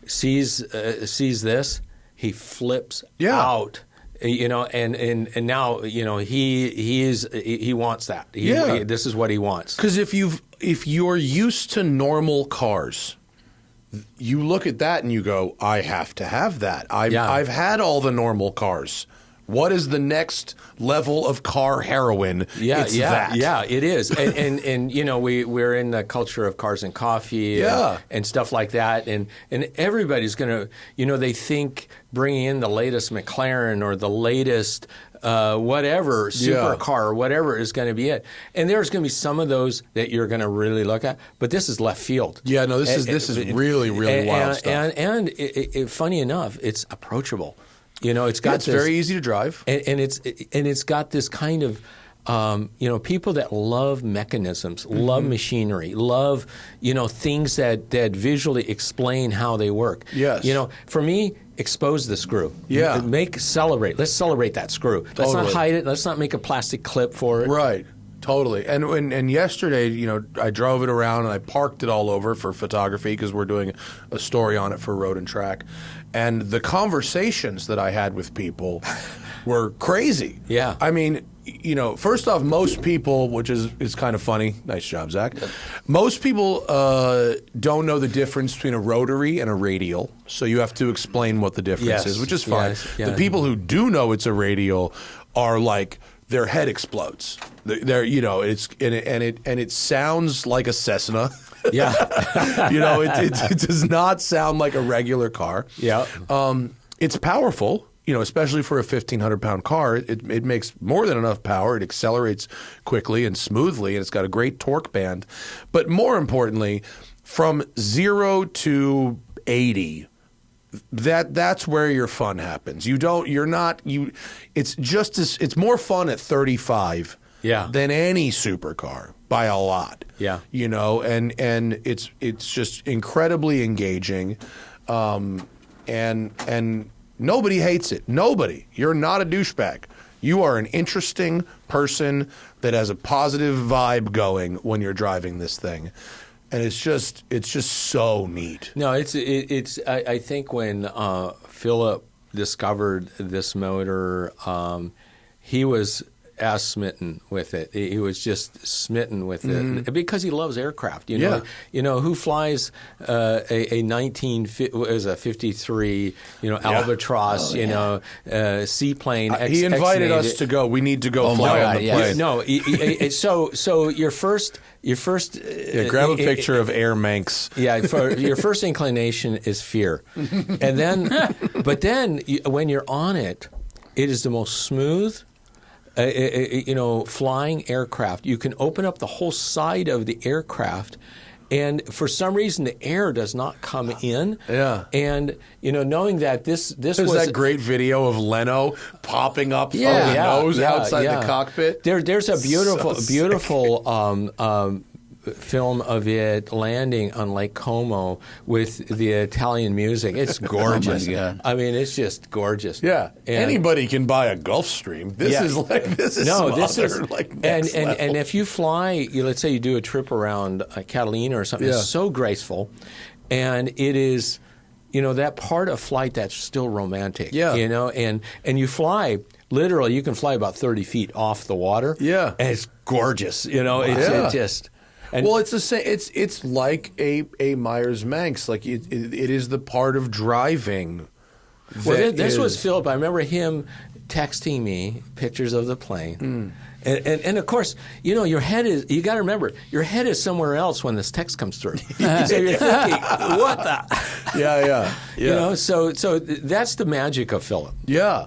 sees this, he flips out. And now he wants that. This is what he wants. Because if you're used to normal cars, you look at that and you go, "I have to have that." I've had all the normal cars. What is the next level of car heroin? It's that. Yeah, it is. And we're in the culture of cars and coffee and stuff like that. And everybody's going to, they think bringing in the latest McLaren or the latest whatever supercar or whatever is going to be it. And there's going to be some of those that you're going to really look at. But this is left field. Yeah, no, this is really, really wild stuff. And funny enough, it's approachable. It's got it's very easy to drive, and it's got this kind of people that love mechanisms, love machinery, love things that visually explain how they work. Yes. For me, expose the screw. Yeah. Celebrate. Let's celebrate that screw. Let's not hide it. Let's not make a plastic clip for it. Right. Totally. And yesterday, I drove it around and I parked it all over for photography because we're doing a story on it for Road and Track. And the conversations that I had with people were crazy. Yeah. I mean, first off, most people, which is kind of funny. Nice job, Zach. Yep. Most people don't know the difference between a rotary and a radial. So you have to explain what the difference is, which is fine. Yes. The people who do know it's a radial are like, their head explodes. It sounds like a Cessna. Yeah. It does not sound like a regular car. Yeah. It's powerful, especially for a 1,500-pound car. It makes more than enough power. It accelerates quickly and smoothly, and it's got a great torque band. But more importantly, from 0 to 80, that's where your fun happens. It's more fun at 35 than any supercar by a lot. Yeah. And it's just incredibly engaging. And nobody hates it. Nobody. You're not a douchebag. You are an interesting person that has a positive vibe going when you're driving this thing. And it's just so neat. No, it's. I think when Philip discovered this motor, he was as smitten with it. He was just smitten with it because he loves aircraft. Who flies a 1953 Albatross, seaplane. He invited us to go. We need to go fly on the plane. No, so your first. Grab a picture of Air Manx. Your first inclination is fear, and but then when you're on it, it is the most smooth. Flying aircraft. You can open up the whole side of the aircraft, and for some reason the air does not come in. Yeah. And knowing that this There's was that great video of Leno popping up from his nose outside the cockpit. There's a beautiful film of it landing on Lake Como with the Italian music. It's gorgeous. I mean, it's just gorgeous. Yeah. And anybody can buy a Gulfstream. This is next level. And if you fly, let's say you do a trip around Catalina or something, it's so graceful, and it is, that part of flight that's still romantic. Yeah. And you fly. Literally, you can fly about 30 feet off the water. Yeah. And it's gorgeous. It's just. Well, it's the same. It's like a Myers Manx. Like it is the part of driving. Well, this was Philip. I remember him texting me pictures of the plane, and of course, your head is. You got to remember, your head is somewhere else when this text comes through. So you're thinking, what the? Yeah. So that's the magic of Philip. Yeah.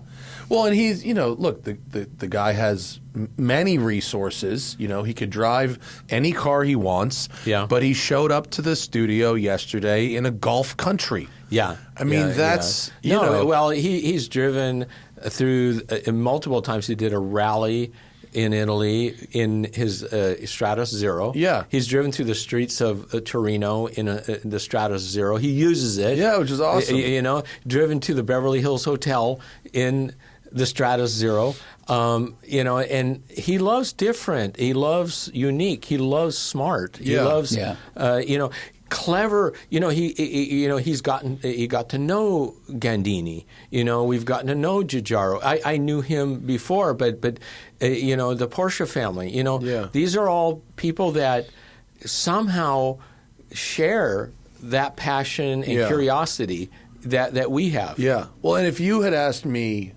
Well, and he's, look, the guy has many resources. He could drive any car he wants. Yeah. But he showed up to the studio yesterday in a Gulf country. Yeah. I mean, that's, well, he's driven through multiple times. He did a rally in Italy in his Stratos Zero. Yeah. He's driven through the streets of Torino in the Stratos Zero. He uses it. Yeah, which is awesome. Driven to the Beverly Hills Hotel in the Stratos Zero. And he loves different. He loves unique. He loves smart. He loves, clever. He got to know Gandini. We've gotten to know Giugiaro. I knew him before, but the Porsche family. These are all people that somehow share that passion and curiosity that we have. Yeah. Well, and if you had asked me,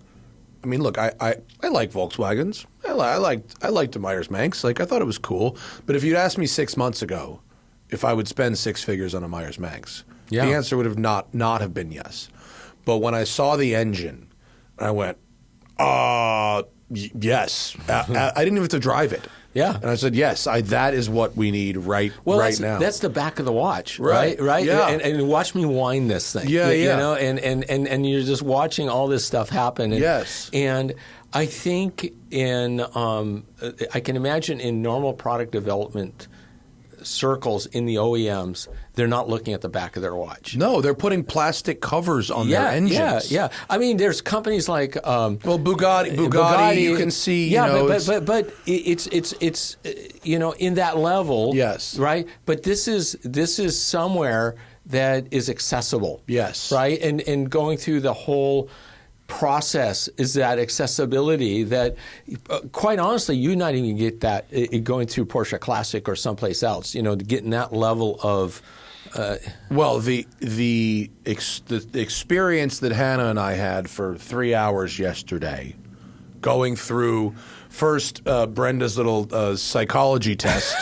I mean, look, I like Volkswagens. I liked the Myers Manx. I thought it was cool. But if you'd asked me 6 months ago if I would spend six figures on a Myers Manx, the answer would have not have been yes. But when I saw the engine, I went, yes. I didn't even have to drive it. Yeah. And I said, yes, that is what we need right now. That's the back of the watch, right? Yeah. And watch me wind this thing. Yeah. And you're just watching all this stuff happen. Yes. And I think I can imagine in normal product development circles in the OEMs, they're not looking at the back of their watch. No, they're putting plastic covers on their engines. Yeah. I mean, there's companies like Bugatti. You can see. But it's in that level. Yes. Right. But this is somewhere that is accessible. Yes. Right. And going through the whole process is that accessibility that, quite honestly, you not even get that going through Porsche Classic or someplace else. Getting that level of. The experience that Hannah and I had for 3 hours yesterday, going through first Brenda's little psychology test,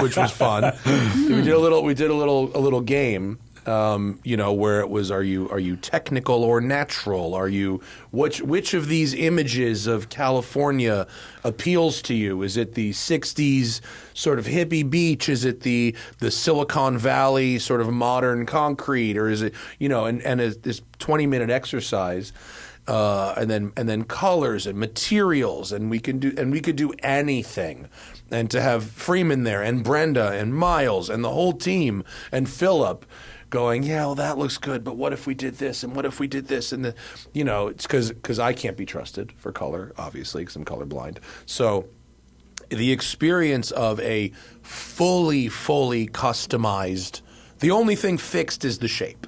which was fun. We did a little game. Where it was, are you technical or natural? Are you which of these images of California appeals to you? Is it the 60s sort of hippie beach? Is it the Silicon Valley sort of modern concrete? Or is it, and this 20-minute exercise, and then colors and materials, and we could do anything. And to have Freeman there and Brenda and Miles and the whole team and Philip going, that looks good, but what if we did this, and what if we did this? And it's because I can't be trusted for color, obviously, because I'm colorblind. So the experience of a fully customized, the only thing fixed is the shape.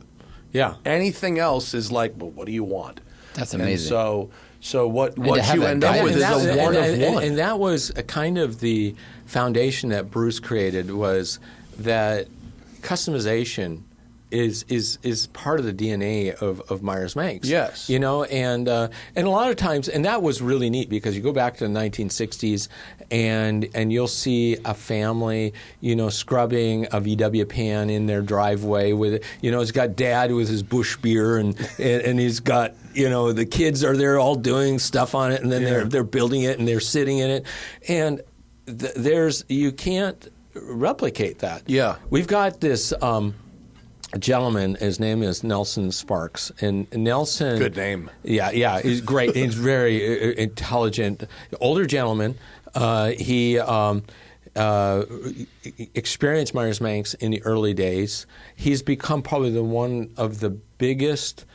Yeah. Anything else is like, well, what do you want? That's amazing. And so what you end up with is a one of one. And that was a kind of the foundation that Bruce created, was that customization is part of the DNA of Myers Manx. Yes. And a lot of times, and that was really neat, because you go back to the 1960s and you'll see a family, scrubbing a VW pan in their driveway with it. It's got dad with his Busch beer and he's got, the kids are there all doing stuff on it, and then they're building it and they're sitting in it. And you can't replicate that. Yeah. We've got this gentleman, his name is Nelson Sparks, and Nelson. Good name. Yeah, he's great. He's very intelligent, older gentleman. He experienced Myers Manx in the early days. He's become probably one of the biggest,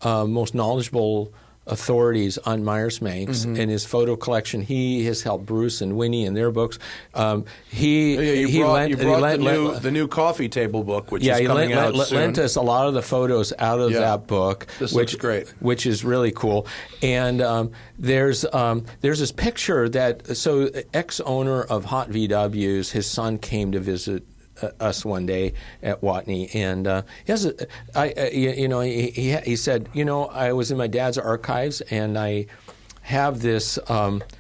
most knowledgeable authorities on Myers Manx and his photo collection. He has helped Bruce and Winnie in their books. You brought the new coffee table book, which is coming out soon. Lent us a lot of the photos out of that book, which looks great, which is really cool. And there's this picture that ex-owner of Hot VWs, his son came to visit us one day at Watney, and he said, I was in my dad's archives, and I have this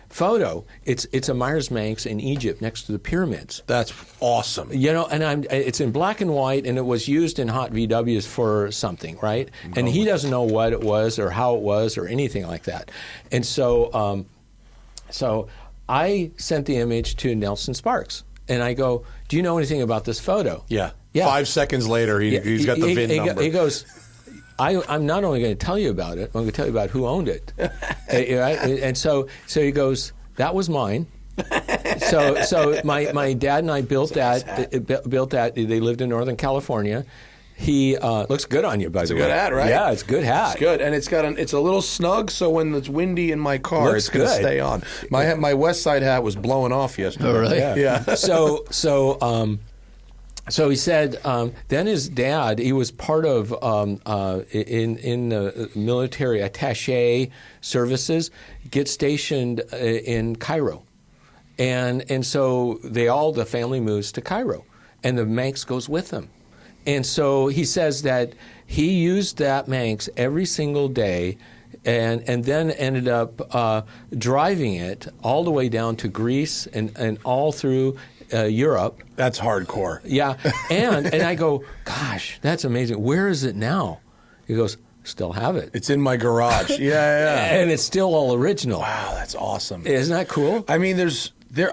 photo. It's a Myers Manx in Egypt next to the pyramids. That's awesome. You know, and it's in black and white, and it was used in hot VWs for something, right? And he doesn't know what it was or how it was or anything like that. And so, so I sent the image to Nelson Sparks, and I go, "Do you know anything about this photo?" Yeah. Yeah. 5 seconds later, he's got the VIN number. He goes, I'm not only going to tell you about it, I'm going to tell you about who owned it. Right? And so he goes, that was mine. So my dad and I built that. They lived in Northern California. He looks good on you, by the way. It's a good hat, right? Yeah, it's a good hat. It's good, and it's a little snug, so when it's windy in my car, Looks it's going to good. stay on. My West Side hat was blowing off yesterday. Oh, really? Yeah. So he said, then his dad, he was part of in the military attaché services, gets stationed in Cairo, and so the family moves to Cairo, and the Manx goes with them, and so he says that he used that Manx every single day. And then ended up driving it all the way down to Greece and all through Europe. That's hardcore. Yeah, and I go, gosh, that's amazing. Where is it now? He goes, still have it. It's in my garage. Yeah. And it's still all original. Wow, that's awesome. Isn't that cool? I mean,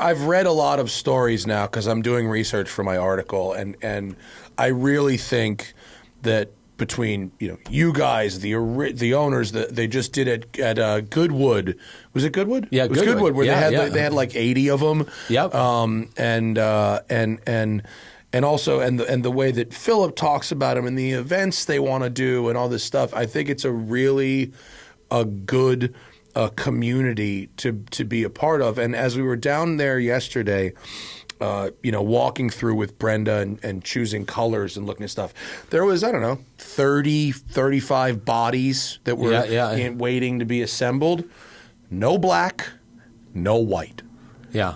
I've read a lot of stories now because I'm doing research for my article, and I really think that between you guys, the owners, they just did it at Goodwood. Was it Goodwood? Yeah, it was Goodwood where they had like 80 of them. Yep. And also the way that Philip talks about them and the events they want to do and all this stuff. I think it's a good community to be a part of. And as we were down there yesterday, walking through with Brenda and choosing colors and looking at stuff, there was, 30, 35 bodies that were waiting to be assembled. No black, no white. Yeah.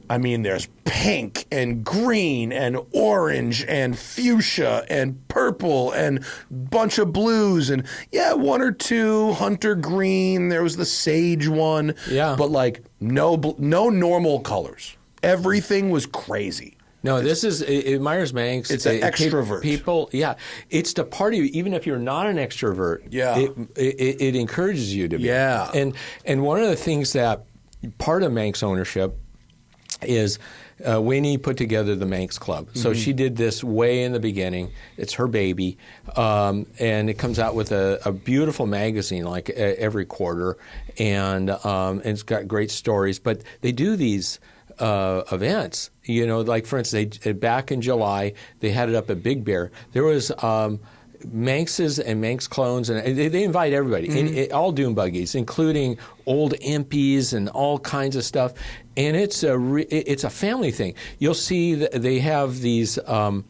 I mean, there's pink and green and orange and fuchsia and purple and bunch of blues and, one or two hunter green. There was the sage one. Yeah. But, no normal colors. Everything was crazy. No, this is Myers Manx. It's an extrovert. People, it's the party. Even if you're not an extrovert, it encourages you to be. Yeah. And one of the things that part of Manx ownership is Winnie put together the Manx Club. So she did this way in the beginning. It's her baby, and it comes out with a beautiful magazine like every quarter, and it's got great stories. But they do these events, like for instance, back in July, they had it up at Big Bear. There was Manxes and Manx clones, and they invite everybody, all dune buggies, including old impies and all kinds of stuff. And it's a family thing. You'll see that they have these, the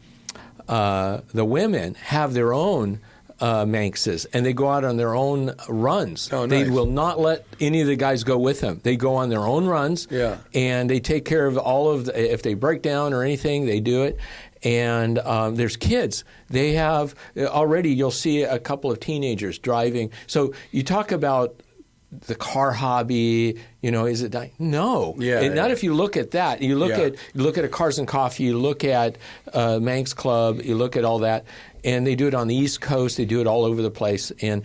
women have their own Manxes, and they go out on their own runs. Oh, nice. They will not let any of the guys go with them. They go on their own runs, and they take care of all of if they break down or anything, they do it. And there's kids. They have already, you'll see a couple of teenagers driving. So you talk about the car hobby, is it dying? No. Not if you look at that. You look at a Cars and Coffee, you look at Manx Club, you look at all that. And they do it on the East Coast. They do it all over the place. And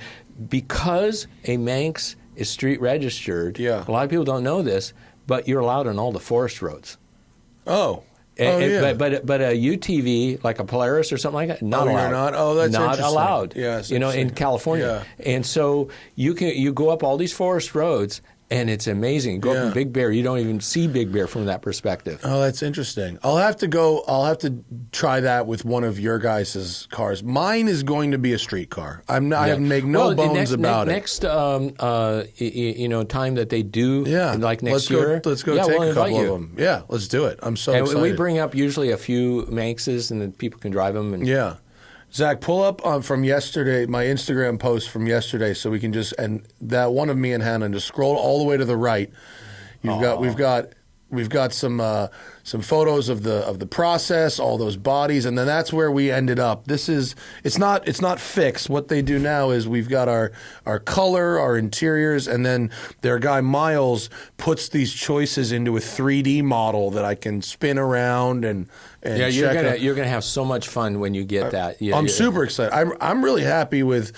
because a Manx is street registered, a lot of people don't know this, but you're allowed on all the forest roads. Oh. But a UTV, like a Polaris or something like that, not allowed. You're not? Oh, that's not interesting. allowed. Yes, in California. Yeah. And so you go up all these forest roads, and it's amazing. You go up in Big Bear, you don't even see Big Bear from that perspective. Oh, that's interesting. I'll have to try that with one of your guys' cars. Mine is going to be a street car. I make no bones about it. Next time that they do, like next year. Let's go take a couple of them. Yeah, let's do it. I'm so excited. We bring up usually a few Manxes, and then people can drive them. And, Zach, pull up from yesterday, my Instagram post from yesterday, so we can and that one of me and Hannah, just scroll all the way to the right. We've got We've got some photos of the process, all those bodies, and then that's where we ended up. It's not fixed. What they do now is we've got our color, our interiors, and then their guy Miles puts these choices into a 3D model that I can spin around and yeah, check you're gonna have so much fun when you get that. I'm super excited. I'm really happy with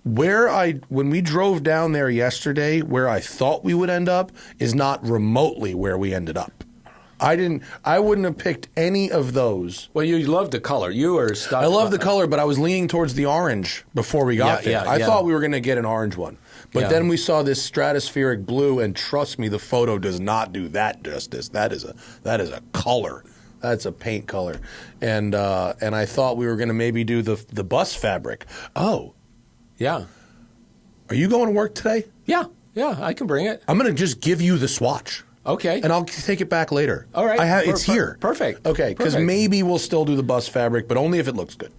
when we drove down there yesterday, where I thought we would end up is not remotely where we ended up. I wouldn't have picked any of those. Well, you love the color. You were stuck. I love the color, but I was leaning towards the orange before we got there. I thought we were going to get an orange one. But then we saw this stratospheric blue, and trust me, the photo does not do that justice. That is a color. That's a paint color. And I thought we were going to maybe do the bus fabric. Oh. Yeah. Are you going to work today? Yeah, I can bring it. I'm going to just give you the swatch. Okay. And I'll take it back later. All right. It's here. Perfect. Okay, because maybe we'll still do the bus fabric, but only if it looks good.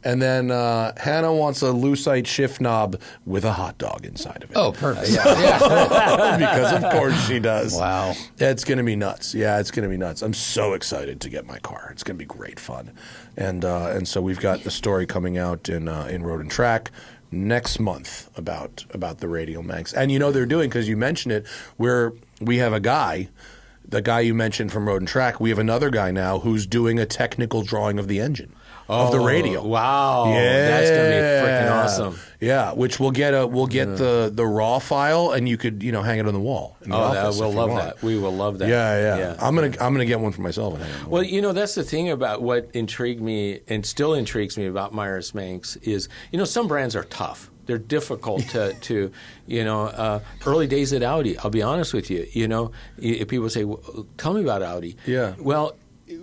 And then Hannah wants a lucite shift knob with a hot dog inside of it. Oh, perfect. Because of course she does. Wow. It's going to be nuts. Yeah, it's going to be nuts. I'm so excited to get my car. It's going to be great fun. And so we've got a story coming out in Road and Track next month about the radial Manx. And they're doing, because you mentioned it, we have a guy, the guy you mentioned from Road and Track, we have another guy now who's doing a technical drawing of the engine. Of the radial. Wow. Yeah. That's going to be freaking awesome. Yeah, which we'll get the raw file, and you could hang it on the wall. In the office we'll love that. We will love that. Yeah. I'm gonna get one for myself and hang it on the wall. Well, that's the thing about what intrigued me and still intrigues me about Myers Manx is, some brands are tough. They're difficult to early days at Audi, I'll be honest with you, if people say, well, tell me about Audi. Yeah. Well,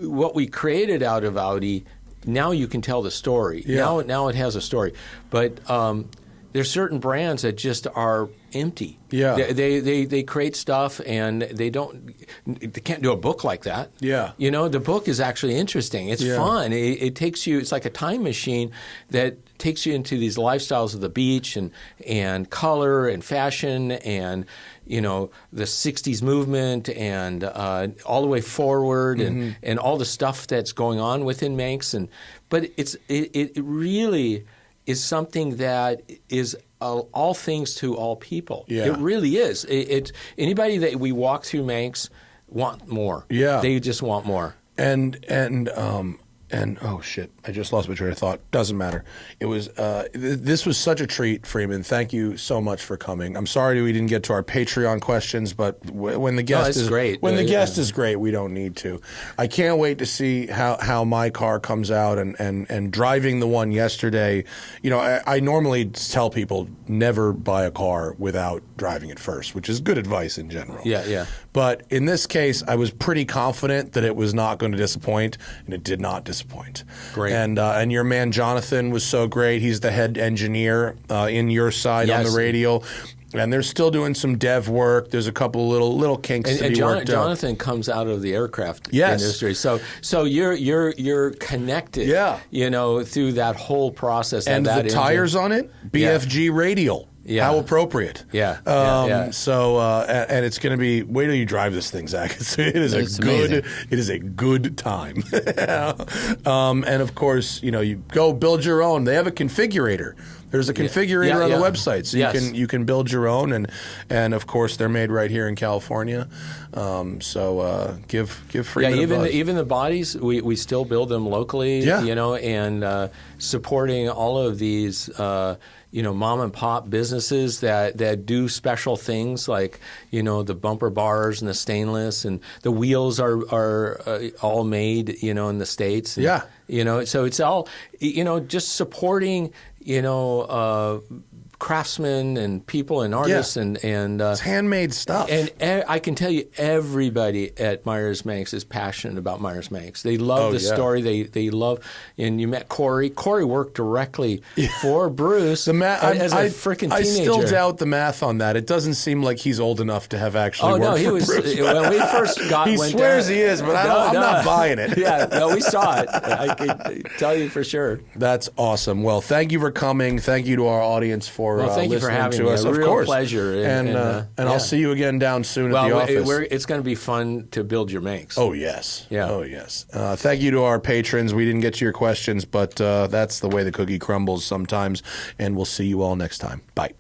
what we created out of Audi, now you can tell the story. Yeah. Now it has a story. But there's certain brands that just are empty. Yeah. They create stuff and they can't do a book like that. Yeah. The book is actually interesting. It's fun. It takes you, it's like a time machine that takes you into these lifestyles of the beach and color and fashion and the 60s movement and all the way forward and all the stuff that's going on within Manx. But it really is something that is all things to all people. Yeah. It really is. Anybody that we walk through Manx want more. Yeah. They just want more. And oh shit, I just lost my train of thought. Doesn't matter. It was this was such a treat, Freeman. Thank you so much for coming. I'm sorry we didn't get to our Patreon questions, but when the guest is great. When the guest is great, we don't need to. I can't wait to see how my car comes out and driving the one yesterday. I normally tell people never buy a car without driving it first, which is good advice in general. Yeah. But in this case, I was pretty confident that it was not going to disappoint, and it did not disappoint. Great. And your man Jonathan was so great. He's the head engineer in your side on the radial. And they're still doing some dev work. There's a couple little kinks to be worked out. Jonathan comes out of the aircraft industry, so you're connected. Yeah. Through that whole process. And that the tires on it, BFG radial. Yeah. How appropriate. Yeah. So, and it's going to be, wait till you drive this thing, Zach. It is a good time. And of course, you go build your own. They have a configurator. There's a configurator on the website, so you can build your own, and of course they're made right here in California. So give Freeman a buzz. Even the bodies, we still build them locally. And supporting all of these mom and pop businesses that do special things like the bumper bars and the stainless and the wheels are all made in the States. And, so it's all just supporting craftsmen and people and artists and it's handmade stuff. And I can tell you, everybody at Myers Manx is passionate about Myers Manx. They love the story. They love. And you met Corey. Corey worked directly for Bruce as a freaking teenager. I still doubt the math on that. It doesn't seem like he's old enough to have actually worked for Bruce. When we first he swears he is, but I'm not buying it. We saw it. I can tell you for sure. That's awesome. Well, thank you for coming. Thank you to our audience for for thank you for listening having to me. us. A of real course. pleasure. And I'll see you again down soon at the office. It's going to be fun to build your Manx. Oh, yes. Yeah. Oh, yes. Thank you to our patrons. We didn't get to your questions, but that's the way the cookie crumbles sometimes. And we'll see you all next time. Bye.